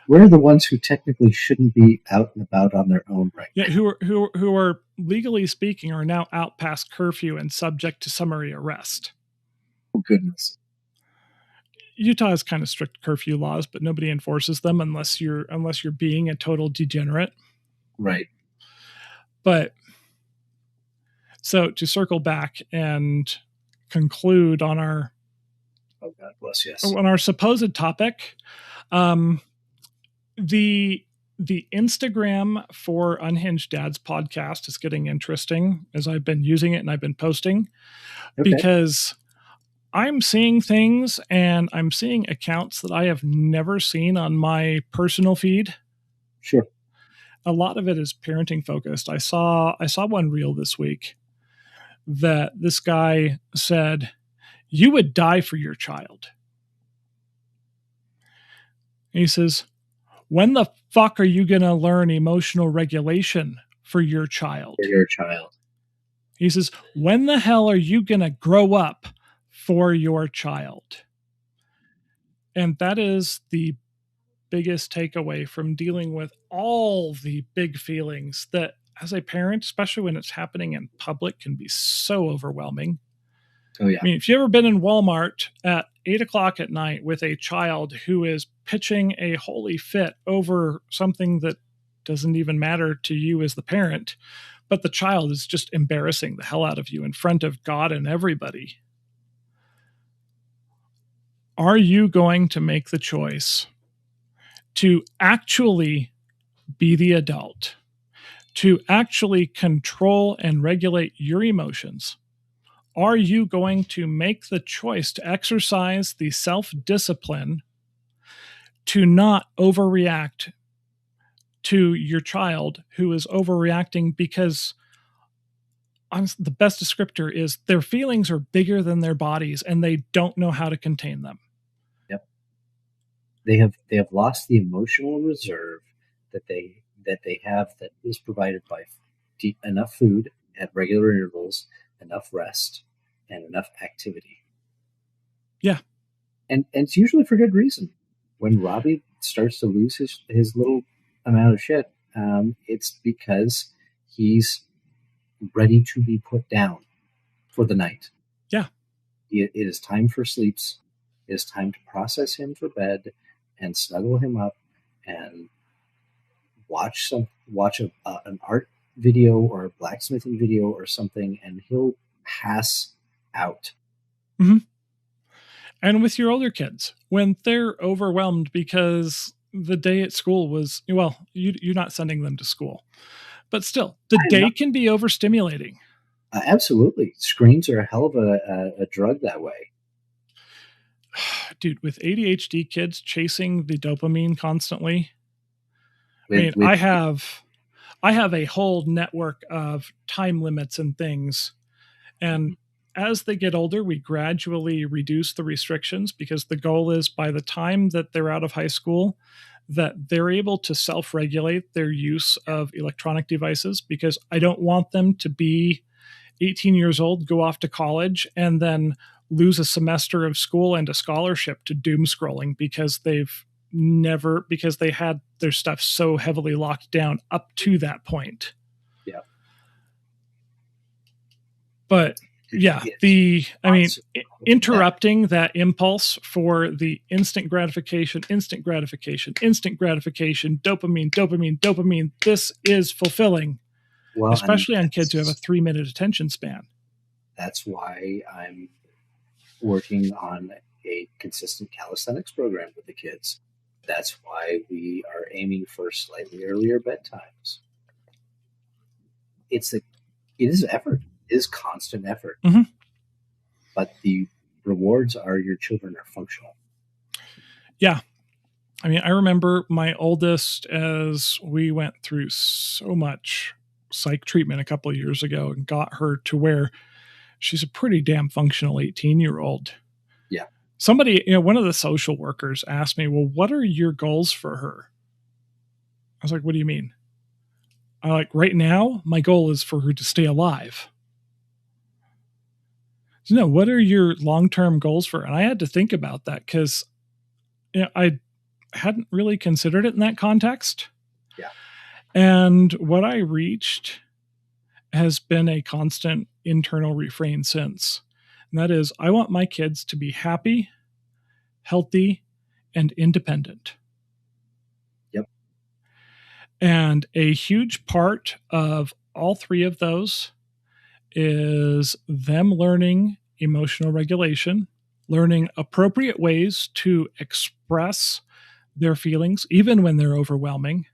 We're the ones who technically shouldn't be out and about on their own right now. Who are legally speaking are now out past curfew and subject to summary arrest. Oh, goodness. Utah has kind of strict curfew laws, but nobody enforces them unless you're being a total degenerate. Right. But so to circle back and conclude on our God bless, yes, on our supposed topic, the Instagram for Unhinged Dad's podcast is getting interesting as I've been using it and I've been posting, because I'm seeing things and I'm seeing accounts that I have never seen on my personal feed. Sure. A lot of it is parenting focused. I saw one reel this week that this guy said, "You would die for your child." And he says, "When the fuck are you going to learn emotional regulation for your child?" For your child. He says, "When the hell are you going to grow up for your child?" And that is the biggest takeaway from dealing with all the big feelings that, as a parent, especially when it's happening in public, can be so overwhelming. Oh, yeah. I mean, if you've ever been in Walmart at 8:00 at night with a child who is pitching a holy fit over something that doesn't even matter to you as the parent, but the child is just embarrassing the hell out of you in front of God and everybody. Are you going to make the choice to actually be the adult, to actually control and regulate your emotions? Are you going to make the choice to exercise the self-discipline to not overreact to your child who is overreacting because the best descriptor is their feelings are bigger than their bodies and they don't know how to contain them? Yep. They have lost the emotional reserve that they have that is provided by enough food at regular intervals, enough rest, and enough activity. Yeah. And it's usually for good reason. When Robbie starts to lose his little amount of shit, it's because he's ready to be put down for the night. Yeah. It is time for sleeps. It is time to process him for bed and snuggle him up and watch an art video or a blacksmithing video or something, and he'll pass out. Mm-hmm. And with your older kids, when they're overwhelmed because the day at school was, well, you're not sending them to school, but still, the day can be overstimulating. Absolutely. Screens are a hell of a drug that way. Dude, with ADHD kids chasing the dopamine constantly, I have a whole network of time limits and things. And as they get older, we gradually reduce the restrictions, because the goal is by the time that they're out of high school, that they're able to self-regulate their use of electronic devices, because I don't want them to be 18 years old, go off to college, and then lose a semester of school and a scholarship to doom scrolling because they had their stuff so heavily locked down up to that point. Yeah. But yeah, interrupting that impulse for the instant gratification, dopamine, this is fulfilling. Well, especially on kids who have a 3-minute attention span. That's why I'm working on a consistent calisthenics program with the kids. That's why we are aiming for slightly earlier bedtimes. It is effort. It is constant effort. Mm-hmm. But the rewards are your children are functional. Yeah. I remember my oldest, as we went through so much psych treatment a couple of years ago and got her to where she's a pretty damn functional 18-year-old. Yeah. Somebody, one of the social workers asked me, well, what are your goals for her? I was like, what do you mean? I'm like, right now, my goal is for her to stay alive. So, what are your long-term goals for her? And I had to think about that, because I hadn't really considered it in that context. Yeah. And what I reached has been a constant internal refrain since. And that is, I want my kids to be happy, healthy, and independent. Yep. And a huge part of all three of those is them learning emotional regulation, learning appropriate ways to express their feelings, even when they're overwhelming.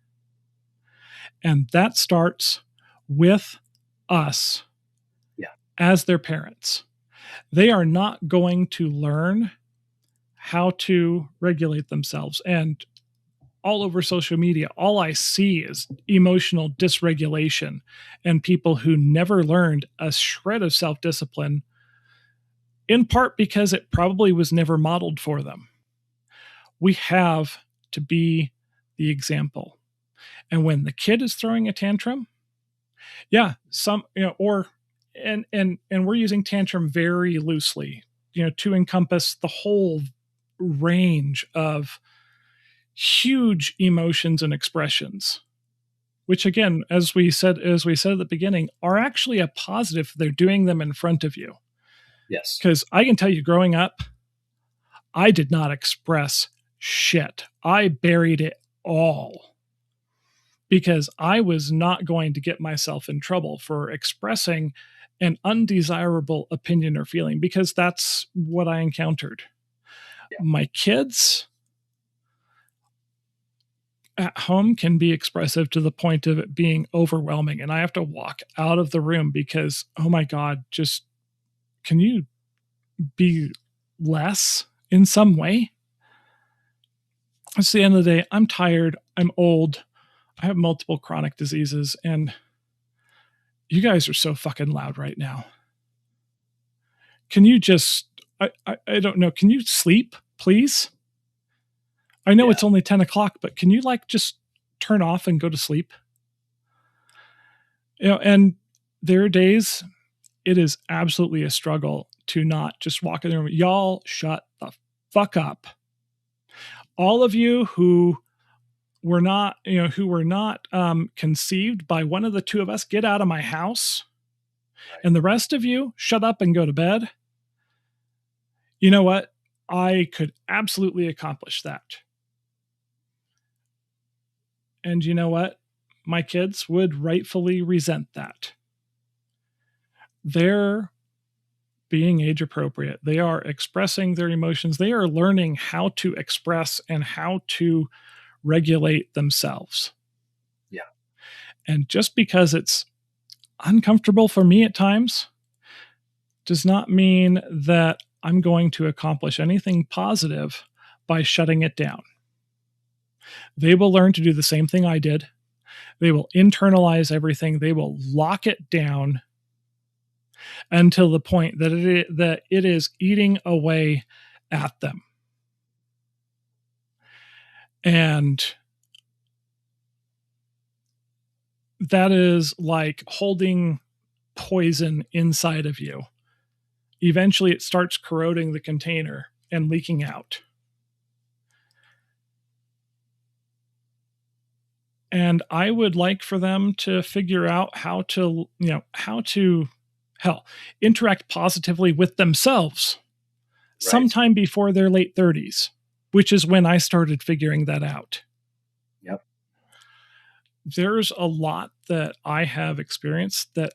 And that starts with us as their parents. They are not going to learn how to regulate themselves. And all over social media, all I see is emotional dysregulation and people who never learned a shred of self-discipline, in part because it probably was never modeled for them. We have to be the example. And when the kid is throwing a tantrum, and we're using tantrum very loosely, to encompass the whole range of huge emotions and expressions, which again, as we said at the beginning, are actually a positive if they're doing them in front of you. Yes. Because I can tell you, growing up, I did not express shit. I buried it all, because I was not going to get myself in trouble for expressing an undesirable opinion or feeling, because that's what I encountered. Yeah. My kids at home can be expressive to the point of it being overwhelming, and I have to walk out of the room because, oh my God, just, can you be less in some way? It's the end of the day. I'm tired. I'm old. I have multiple chronic diseases, and you guys are so fucking loud right now. Can you just, I don't know, can you sleep, please? I know it's only 10 o'clock, but can you just turn off and go to sleep? And there are days it is absolutely a struggle to not just walk in the room. Y'all shut the fuck up. All of you who were not conceived by one of the two of us, get out of my house. And the rest of you, shut up and go to bed. You know what? I could absolutely accomplish that. And you know what? My kids would rightfully resent that. They're being age appropriate. They are expressing their emotions. They are learning how to express and how to regulate themselves. Yeah. And just because it's uncomfortable for me at times does not mean that I'm going to accomplish anything positive by shutting it down. They will learn to do the same thing I did. They will internalize everything. They will lock it down until the point that it is eating away at them. And that is like holding poison inside of you. Eventually, it starts corroding the container and leaking out. And I would like for them to figure out how to interact positively with themselves sometime before their late 30s, which is when I started figuring that out. Yep. There's a lot that I have experienced that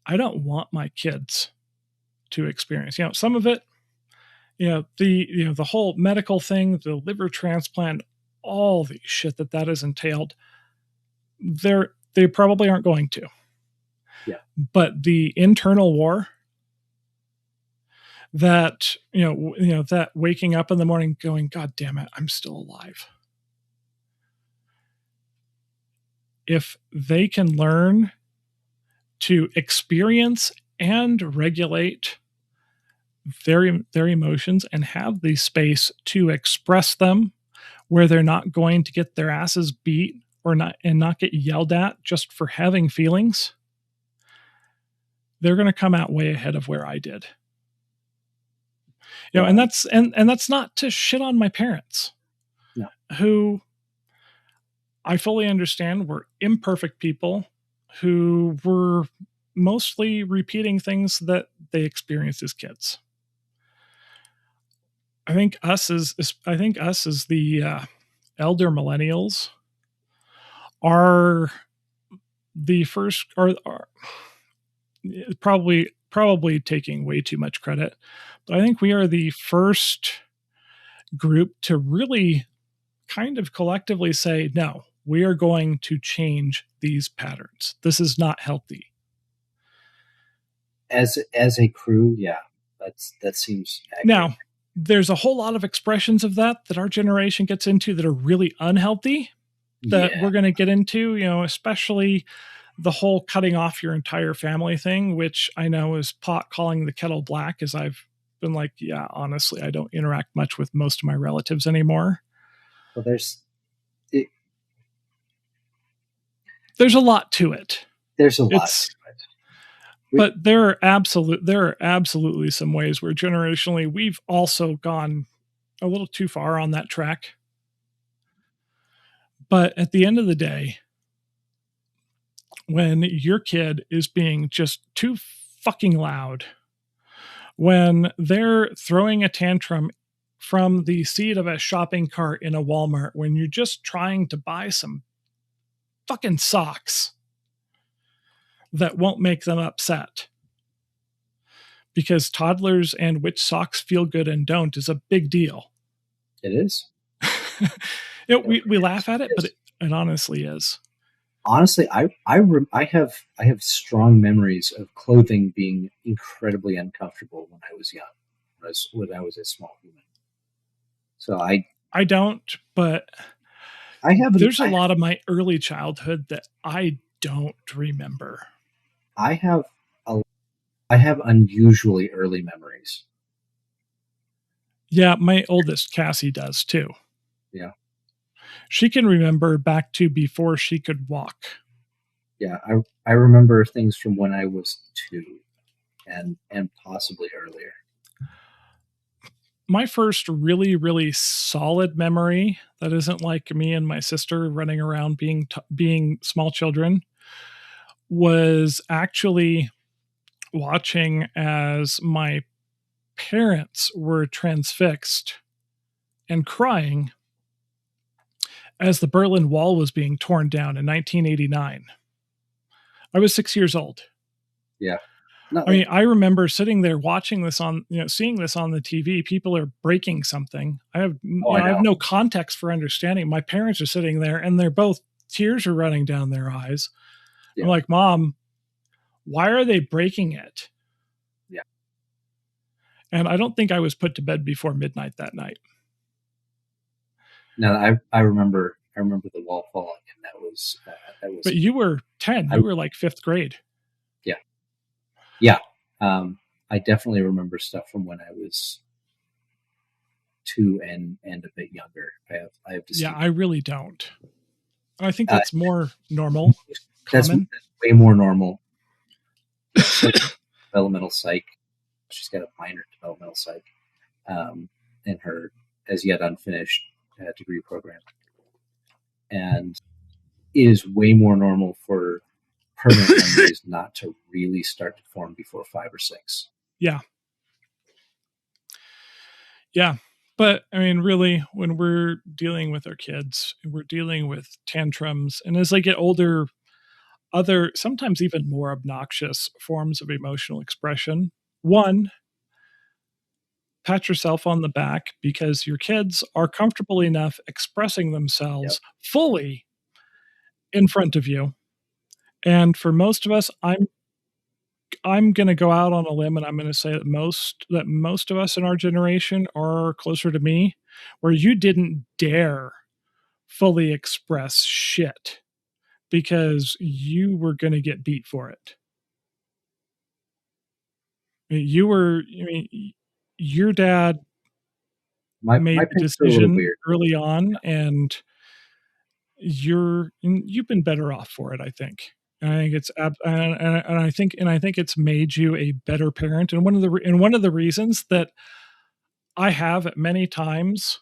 I don't want my kids to experience. Some of it, the whole medical thing, the liver transplant, all the shit that has entailed, they probably aren't going to. Yeah. But the internal war that, that waking up in the morning going, God damn it, I'm still alive. If they can learn to experience and regulate their emotions and have the space to express them where they're not going to get their asses beat or not get yelled at just for having feelings, they're going to come out way ahead of where I did. And that's not to shit on my parents, who I fully understand were imperfect people who were mostly repeating things that they experienced as kids. I think us as the elder millennials are the first, are probably taking way too much credit, but I think we are the first group to really kind of collectively say, no, we are going to change these patterns. This is not healthy. As a crew, yeah, that seems accurate. Now, there's a whole lot of expressions of that our generation gets into that are really unhealthy that we're going to get into, especially the whole cutting off your entire family thing, which I know is pot calling the kettle black, as I've been like, yeah, honestly, I don't interact much with most of my relatives anymore. Well, there's a lot to it. There's a lot to it. But there are absolutely some ways where generationally we've also gone a little too far on that track. But at the end of the day, when your kid is being just too fucking loud, when they're throwing a tantrum from the seat of a shopping cart in a Walmart, when you're just trying to buy some fucking socks that won't make them upset, because toddlers and which socks feel good and don't is a big deal. It is. We laugh at it, but it honestly is. Honestly, I have strong memories of clothing being incredibly uncomfortable when I was young, when I was a small human. So I don't, but there's a lot of my early childhood that I don't remember. I have unusually early memories. Yeah, my oldest, Cassie, does too. Yeah. She can remember back to before she could walk. Yeah, I remember things from when I was 2 and possibly earlier. My first really, really solid memory that isn't like me and my sister running around being small children was actually watching as my parents were transfixed and crying as the Berlin Wall was being torn down in 1989. I was 6 years old. Yeah. No, I mean, I remember sitting there watching this on, seeing this on the TV. People are breaking something. I I have know. no context for understanding. My parents are sitting there, and they're both tears are running down their eyes. Yeah. I'm like, Mom, why are they breaking it? Yeah. And I don't think I was put to bed before midnight that night. No, I remember the wall falling, and that was. But you were 10. You were like 5th grade. Yeah. Yeah. I definitely remember stuff from when I was 2 and a bit younger. I have to see. Yeah, I really don't. I think that's more normal, common. That's way more normal. Yeah, so developmental psych. She's got a minor developmental psych, in her as yet unfinished degree program, and it is way more normal for permanent memories not to really start to form before 5 or 6. Yeah. Yeah. But I mean, really, when we're dealing with our kids, we're dealing with tantrums. And as they get older, other, sometimes even more obnoxious forms of emotional expression. One, pat yourself on the back because your kids are comfortable enough expressing themselves fully in front of you. And for most of us, I'm going to go out on a limb and I'm going to say that most of us in our generation are closer to me, where you didn't dare fully express shit because you were going to get beat for it. Your dad made the decision early on, and you've been better off for it, I think. And I think it's and I think it's made you a better parent. And one of the reasons that I have at many times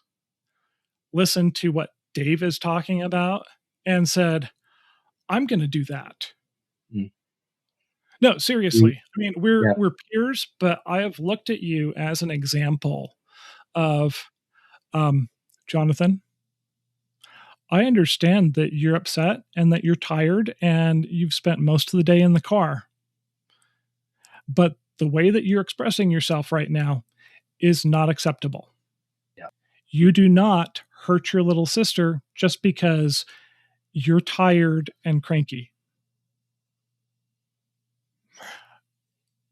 listened to what Dave is talking about and said, I'm going to do that. Mm. No, seriously. I mean, we're peers, but I have looked at you as an example of, Jonathan, I understand that you're upset and that you're tired and you've spent most of the day in the car. But the way that you're expressing yourself right now is not acceptable. Yeah. You do not hurt your little sister just because you're tired and cranky.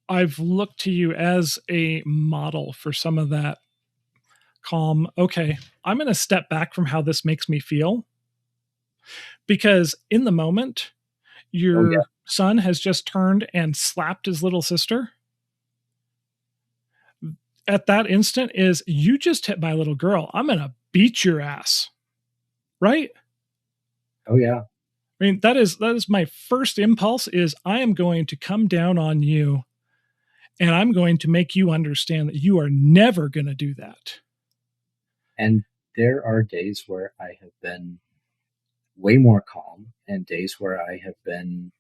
I've looked to you as a model for some of that calm. Okay, I'm going to step back from how this makes me feel, because in the moment, your son has just turned and slapped his little sister. At that instant is, you just hit my little girl. I'm going to beat your ass. Right? Oh yeah. I mean, that is my first impulse is I am going to come down on you and I'm going to make you understand that you are never going to do that. And there are days where I have been way more calm and days where I have been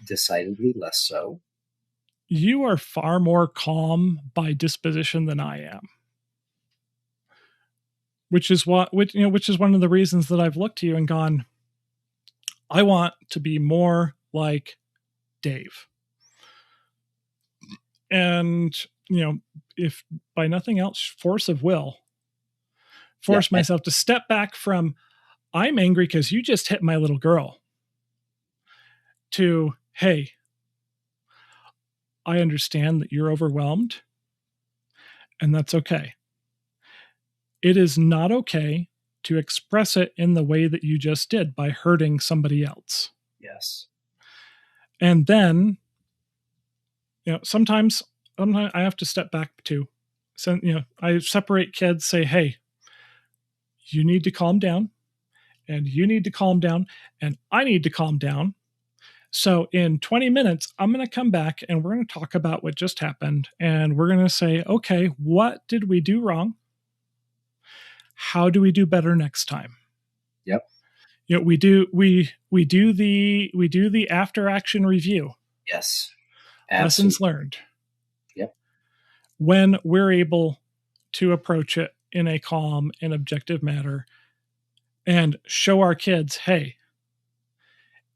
decidedly less so. You are far more calm by disposition than I am. Which is one of the reasons that I've looked to you and gone, I want to be more like Dave. And, if by nothing else, force of will, force myself to step back from, I'm angry because you just hit my little girl, to, hey, I understand that you're overwhelmed, and that's okay. It is not okay to express it in the way that you just did by hurting somebody else. Yes. And then, sometimes I have to step back too. So, I separate kids, say, hey, you need to calm down, and you need to calm down, and I need to calm down. So in 20 minutes, I'm going to come back and we're going to talk about what just happened. And we're going to say, okay, what did we do wrong? How do we do better next time? Yep. We do the after action review. Yes. Absolutely. Lessons learned. Yep. When we're able to approach it in a calm and objective manner and show our kids, hey,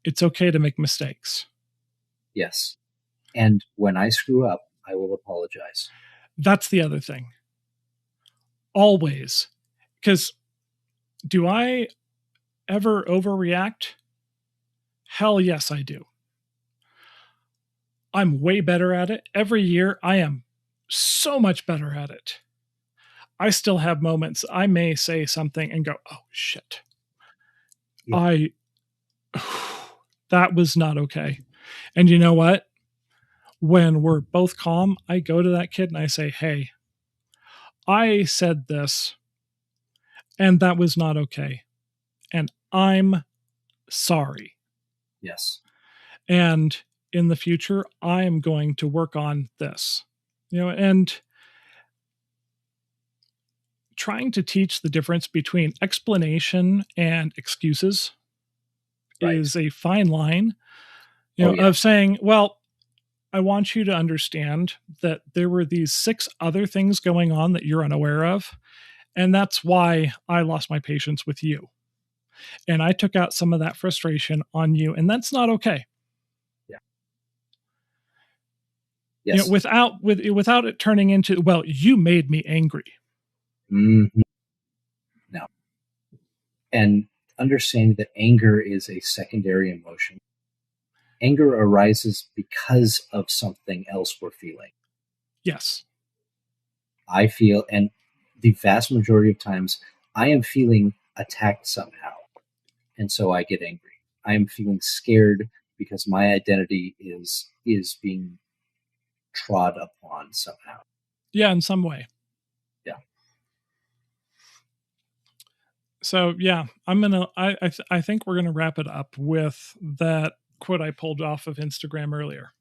it's okay to make mistakes. Yes. And when I screw up, I will apologize. That's the other thing. Always. Because do I ever overreact? Hell yes, I do. I'm way better at it. Every year, I am so much better at it. I still have moments I may say something and go, oh shit. Yeah. That was not okay. And you know what? When we're both calm, I go to that kid and I say, hey, I said this and that was not okay. And I'm sorry. Yes. And in the future, I am going to work on this. And trying to teach the difference between explanation and excuses is a fine line, of saying, well, I want you to understand that there were these 6 other things going on that you're unaware of. And that's why I lost my patience with you. And I took out some of that frustration on you. And that's not okay. Yeah. Yes. Without it turning into, well, you made me angry. Mm-hmm. No. And understanding that anger is a secondary emotion. Anger arises because of something else we're feeling. Yes. I feel, and the vast majority of times, I am feeling attacked somehow. And so I get angry. I am feeling scared because my identity is being trod upon somehow. Yeah, in some way. Yeah. So yeah, I think we're gonna wrap it up with that quote I pulled off of Instagram earlier.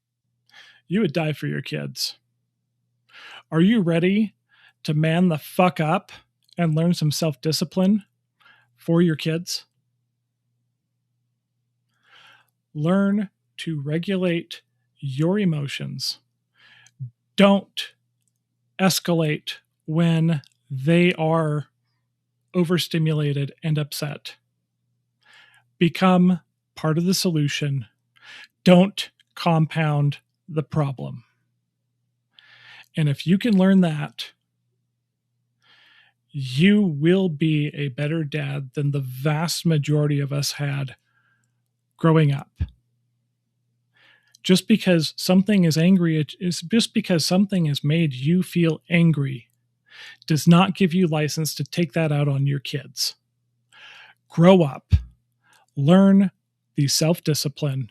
You would die for your kids. Are you ready to man the fuck up and learn some self-discipline for your kids? Learn to regulate your emotions. Don't escalate when they are overstimulated and upset. Become part of the solution. Don't compound the problem. And if you can learn that, you will be a better dad than the vast majority of us had growing up. Just because something is angry, just because something has made you feel angry, does not give you license to take that out on your kids. Grow up, learn the self-discipline,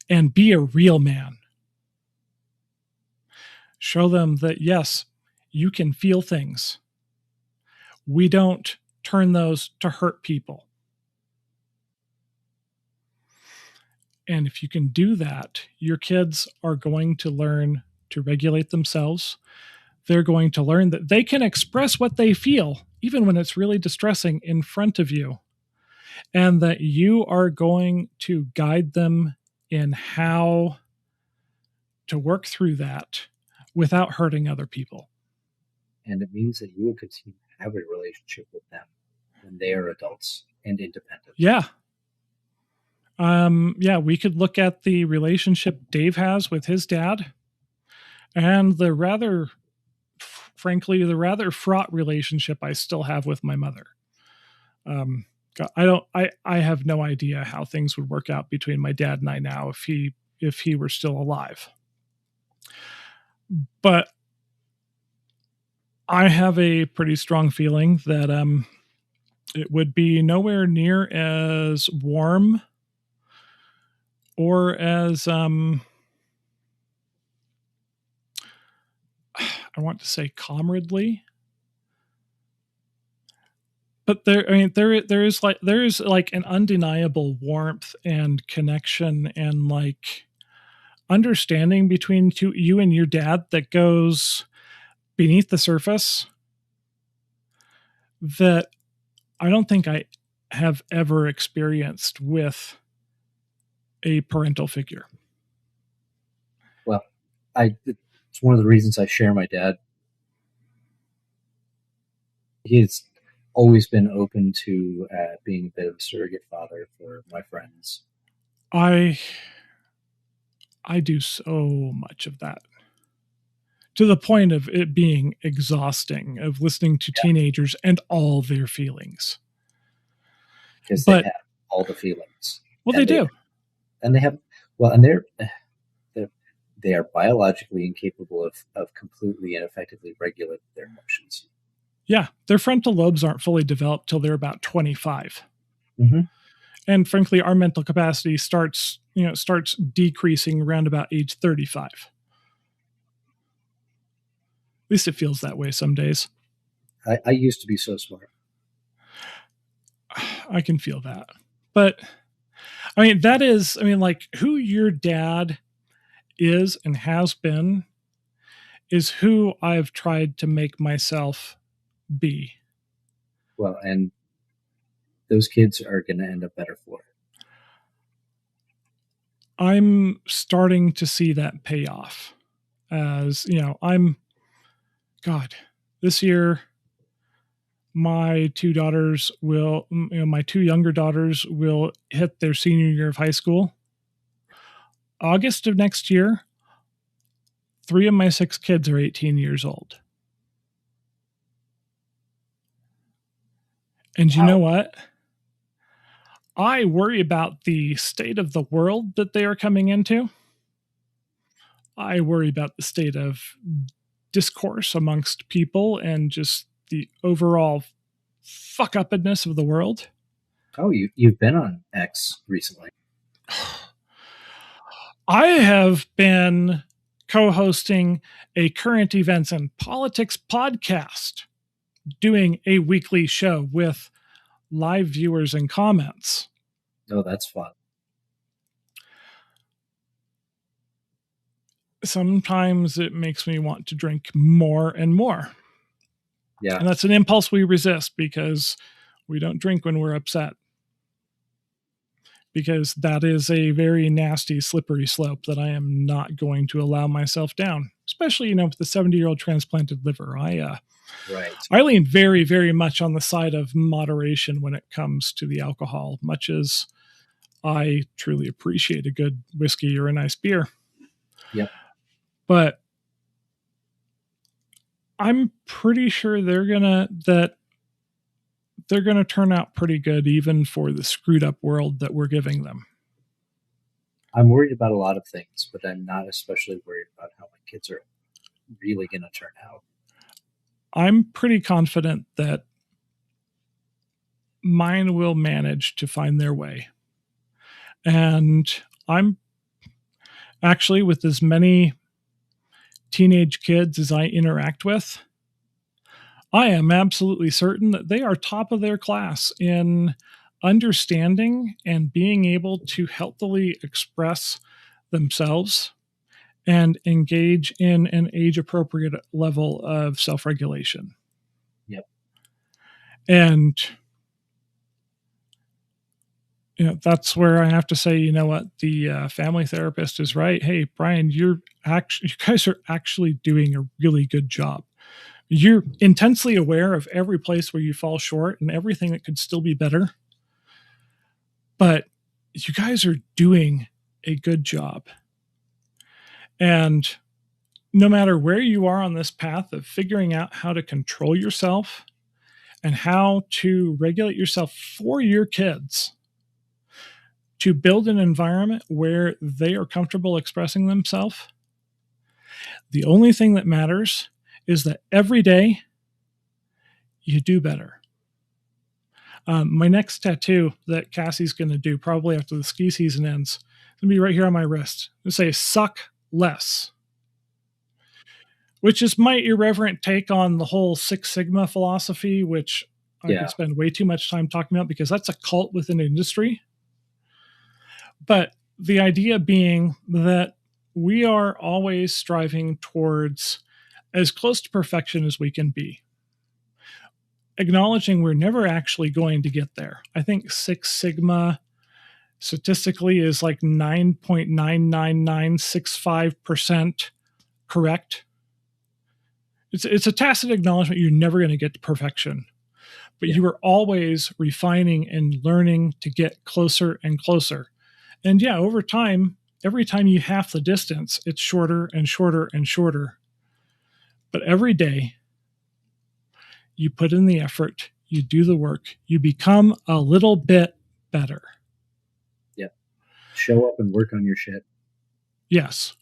and be a real man. Show them that, yes, you can feel things. We don't turn those to hurt people. And if you can do that, your kids are going to learn to regulate themselves. They're going to learn that they can express what they feel, even when it's really distressing, in front of you. And that you are going to guide them in how to work through that without hurting other people. And it means that you will continue to have a relationship with them when they are adults and independent. Yeah. We could look at the relationship Dave has with his dad and the rather fraught relationship I still have with my mother. I have no idea how things would work out between my dad and I now if he were still alive. But I have a pretty strong feeling that it would be nowhere near as warm or as I want to say comradely. But there is like an undeniable warmth and connection and like understanding between you and your dad that goes beneath the surface that I don't think I have ever experienced with a parental figure. Well, it's one of the reasons I share my dad. He's always been open to being a bit of a surrogate father for my friends. I I do so much of that, to the point of it being exhausting, of listening to teenagers and all their feelings. Because they have all the feelings. Well, they do. And they have, well, and they are biologically incapable of completely and effectively regulating their emotions. Yeah, their frontal lobes aren't fully developed till they're about 25. Mm-hmm. And frankly, our mental capacity starts decreasing around about age 35. At least it feels that way some days. I used to be so smart. I can feel that. But I mean, that is, I mean, like, who your dad is and has been is who I've tried to make myself be. Well, and those kids are going to end up better for it. I'm starting to see that pay off. As, this year, my two younger daughters will hit their senior year of high school. August of next year, 3 of my 6 kids are 18 years old. And you know what? I worry about the state of the world that they are coming into. I worry about the state of discourse amongst people and just the overall fuck-upness of the world. Oh, you've been on X recently. I have been co-hosting a current events and politics podcast, doing a weekly show with live viewers and comments. Oh, that's fun. Sometimes it makes me want to drink more and more. Yeah. And that's an impulse we resist because we don't drink when we're upset. Because that is a very nasty, slippery slope that I am not going to allow myself down. Especially, with the 70-year-old transplanted liver. I lean very, very much on the side of moderation when it comes to the alcohol, much as I truly appreciate a good whiskey or a nice beer. Yep. But I'm pretty sure they're gonna turn out pretty good, even for the screwed up world that we're giving them. I'm worried about a lot of things, but I'm not especially worried about how my kids are really going to turn out. I'm pretty confident that mine will manage to find their way. And I'm actually, with as many teenage kids as I interact with, I am absolutely certain that they are top of their class in understanding and being able to healthily express themselves and engage in an age-appropriate level of self-regulation. Yep. And that's where I have to say, the family therapist is right. Hey, Brian, you guys are actually doing a really good job. You're intensely aware of every place where you fall short and everything that could still be better. But you guys are doing a good job. And no matter where you are on this path of figuring out how to control yourself and how to regulate yourself for your kids, to build an environment where they are comfortable expressing themselves, the only thing that matters is that every day you do better. My next tattoo that Cassie's going to do probably after the ski season ends is going to be right here on my wrist. It'll say, suck less. Which is my irreverent take on the whole Six Sigma philosophy, which I could spend way too much time talking about because that's a cult within an industry. But the idea being that we are always striving towards as close to perfection as we can be. Acknowledging we're never actually going to get there. I think Six Sigma statistically is like 9.99965% correct. It's a tacit acknowledgement you're never going to get to perfection. But you are always refining and learning to get closer and closer. And over time, every time you half the distance, it's shorter and shorter and shorter. But every day, you put in the effort, you do the work, you become a little bit better. Yeah. Show up and work on your shit. Yes.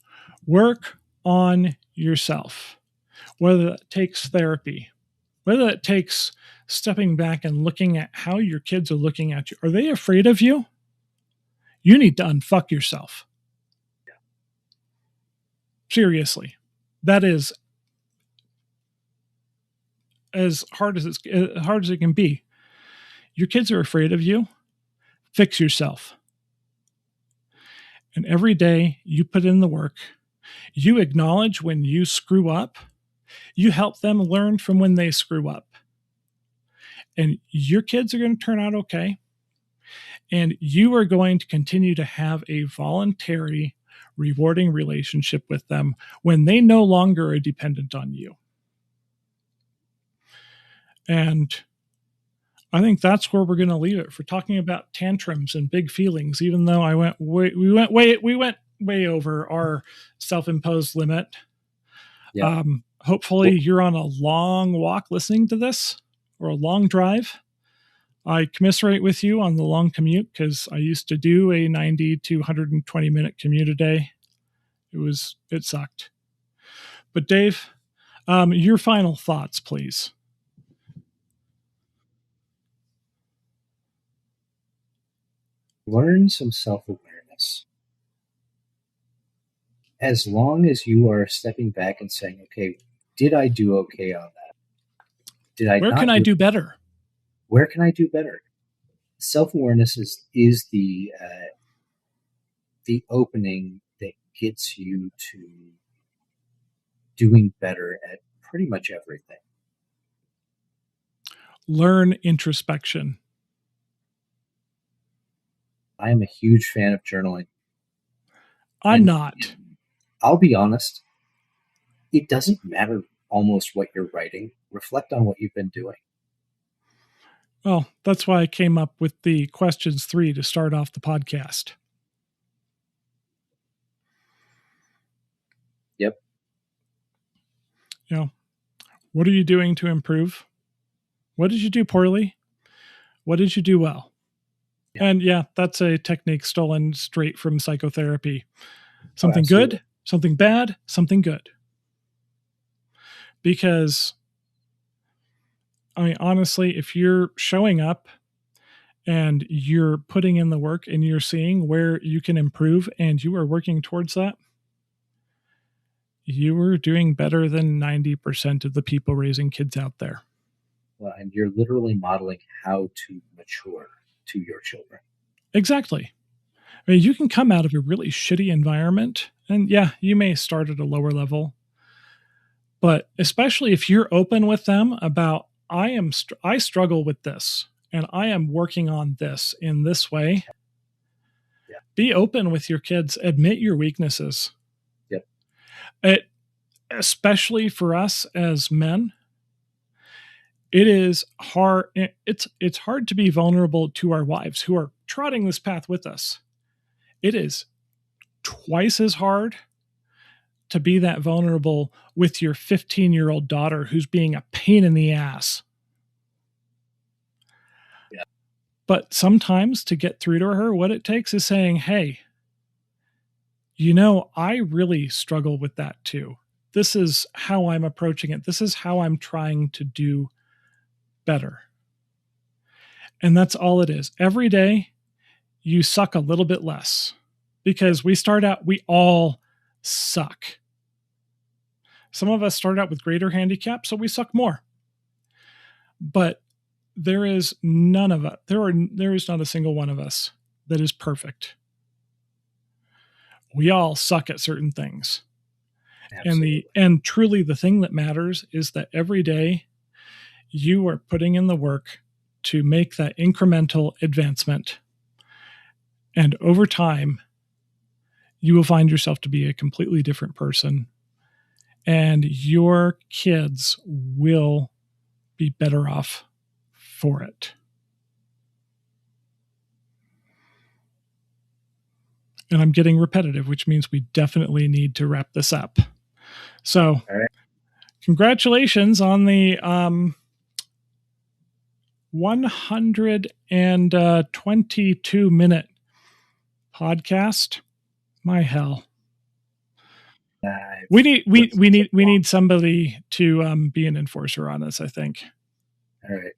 Work on yourself. Whether that takes therapy, whether it takes stepping back and looking at how your kids are looking at you. Are they afraid of you? You need to unfuck yourself. Yeah. Seriously. That is as hard as it can be. Your kids are afraid of you. Fix yourself. And every day you put in the work, you acknowledge when you screw up, you help them learn from when they screw up. And your kids are going to turn out okay. And you are going to continue to have a voluntary, rewarding relationship with them when they no longer are dependent on you. And I think that's where we're going to leave it for talking about tantrums and big feelings, even though we went way over our self-imposed limit. Yeah. Hopefully you're on a long walk listening to this, or a long drive. I commiserate with you on the long commute, because I used to do a 90 to 120 minute commute a day. It sucked. But Dave, your final thoughts, please. Learn some self-awareness. As long as you are stepping back and saying, okay, did I do okay on that? Where can I do better? Where can I do better? Self-awareness is the opening that gets you to doing better at pretty much everything. Learn introspection. I am a huge fan of journaling. I'm not. I'll be honest. It doesn't matter almost what you're writing. Reflect on what you've been doing. Well, that's why I came up with the questions 3 to start off the podcast. Yep. You know, what are you doing to improve? What did you do poorly? What did you do well? Yeah. And yeah, that's a technique stolen straight from psychotherapy. Something good, something bad, something good. Because, I mean, honestly, if you're showing up and you're putting in the work and you're seeing where you can improve and you are working towards that, you are doing better than 90% of the people raising kids out there. Well, and you're literally modeling how to mature to your children. Exactly. I mean, you can come out of a really shitty environment, and yeah, you may start at a lower level, but especially if you're open with them about, I struggle with this, and I am working on this in this way. Yeah. Be open with your kids. Admit your weaknesses. Yep. Especially for us as men, it is hard. It's hard to be vulnerable to our wives who are trotting this path with us. It is twice as hard to be that vulnerable with your 15-year-old daughter who's being a pain in the ass. Yeah. But sometimes to get through to her, what it takes is saying, hey, you know, I really struggle with that too. This is how I'm approaching it. This is how I'm trying to do better. And that's all it is. Every day, you suck a little bit less, because we all suck. Some of us start out with greater handicap, so we suck more. But there is none of us. There is not a single one of us that is perfect. We all suck at certain things. Absolutely. And truly the thing that matters is that every day you are putting in the work to make that incremental advancement. And over time, you will find yourself to be a completely different person. And your kids will be better off for it. And I'm getting repetitive, which means we definitely need to wrap this up. So, congratulations on the 122-minute podcast. My hell. We need somebody to be an enforcer on this, I think. All right.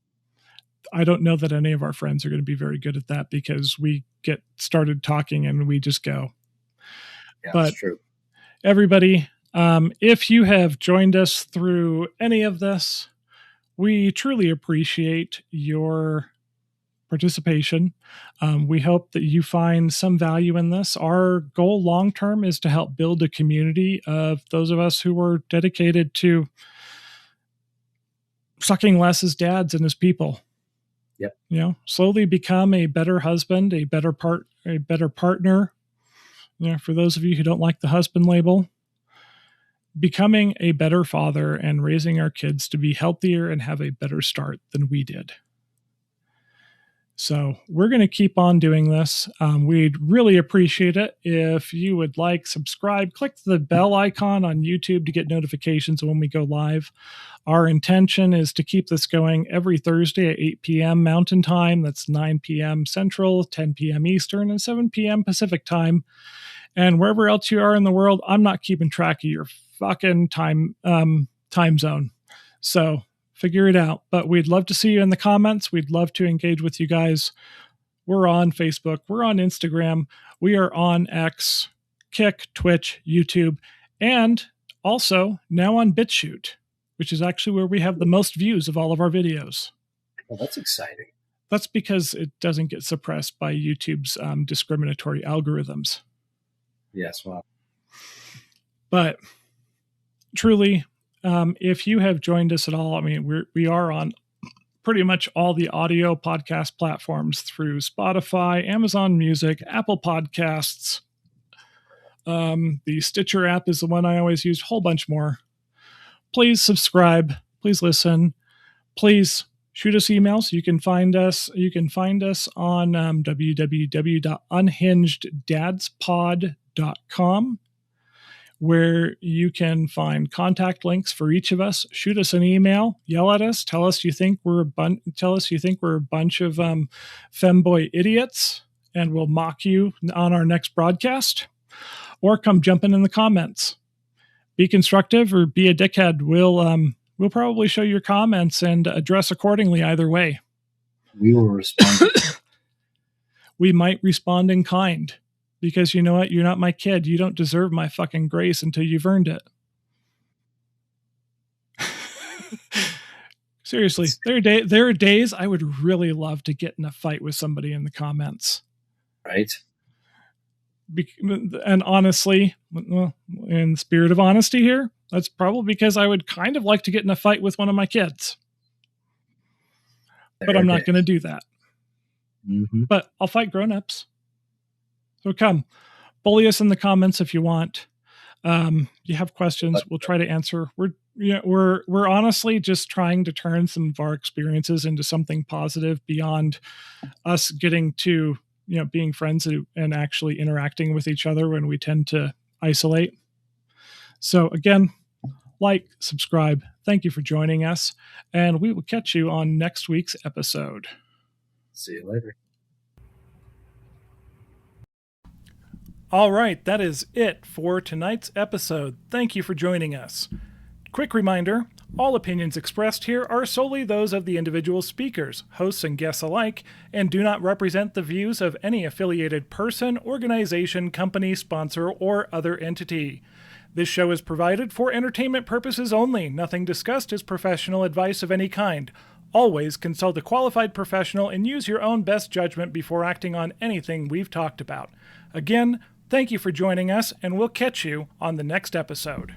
I don't know that any of our friends are going to be very good at that because we get started talking and we just go. Yeah, but that's true. Everybody, if you have joined us through any of this, we truly appreciate your participation. We hope that you find some value in this. Our goal long term is to help build a community of those of us who are dedicated to sucking less as dads and as people. Yep. Slowly become a better husband, a better partner. For those of you who don't like the husband label, becoming a better father and raising our kids to be healthier and have a better start than we did. So we're going to keep on doing this. We'd really appreciate it if you would subscribe, click the bell icon on YouTube to get notifications when we go live. Our intention is to keep this going every Thursday at 8 p.m. Mountain Time. That's 9 p.m. Central, 10 p.m. Eastern, and 7 p.m. Pacific Time. And wherever else you are in the world, I'm not keeping track of your fucking time zone. So figure it out. But we'd love to see you in the comments. We'd love to engage with you guys. We're on Facebook. We're on Instagram. We are on X, Kick, Twitch, YouTube, and also now on BitChute, which is actually where we have the most views of all of our videos. Well, that's exciting. That's because it doesn't get suppressed by YouTube's discriminatory algorithms. Yes, well. But truly, if you have joined us at all, we are on pretty much all the audio podcast platforms through Spotify, Amazon Music, Apple Podcasts. The Stitcher app is the one I always use, a whole bunch more. Please subscribe. Please listen. Please shoot us emails. You can find us on www.unhingedadspod.com, where you can find contact links for each of us. Shoot us an email, yell at us, tell us you think we're a bunch of femboy idiots, and we'll mock you on our next broadcast. Or come jumping in the comments. Be constructive or be a dickhead. We'll probably show your comments and address accordingly either way. We will respond. We might respond in kind. Because you know what? You're not my kid. You don't deserve my fucking grace until you've earned it. Seriously, there are days I would really love to get in a fight with somebody in the comments. Right. And honestly, in the spirit of honesty here, that's probably because I would kind of like to get in a fight with one of my kids. But I'm not going to do that. Mm-hmm. But I'll fight grown-ups. So come, bully us in the comments if you want. You have questions, we'll try to answer. We're honestly just trying to turn some of our experiences into something positive beyond us getting to being friends and actually interacting with each other when we tend to isolate. So again, subscribe. Thank you for joining us, and we will catch you on next week's episode. See you later. All right, that is it for tonight's episode. Thank you for joining us. Quick reminder, all opinions expressed here are solely those of the individual speakers, hosts, and guests alike, and do not represent the views of any affiliated person, organization, company, sponsor, or other entity. This show is provided for entertainment purposes only. Nothing discussed is professional advice of any kind. Always consult a qualified professional and use your own best judgment before acting on anything we've talked about. Again, thank you for joining us, and we'll catch you on the next episode.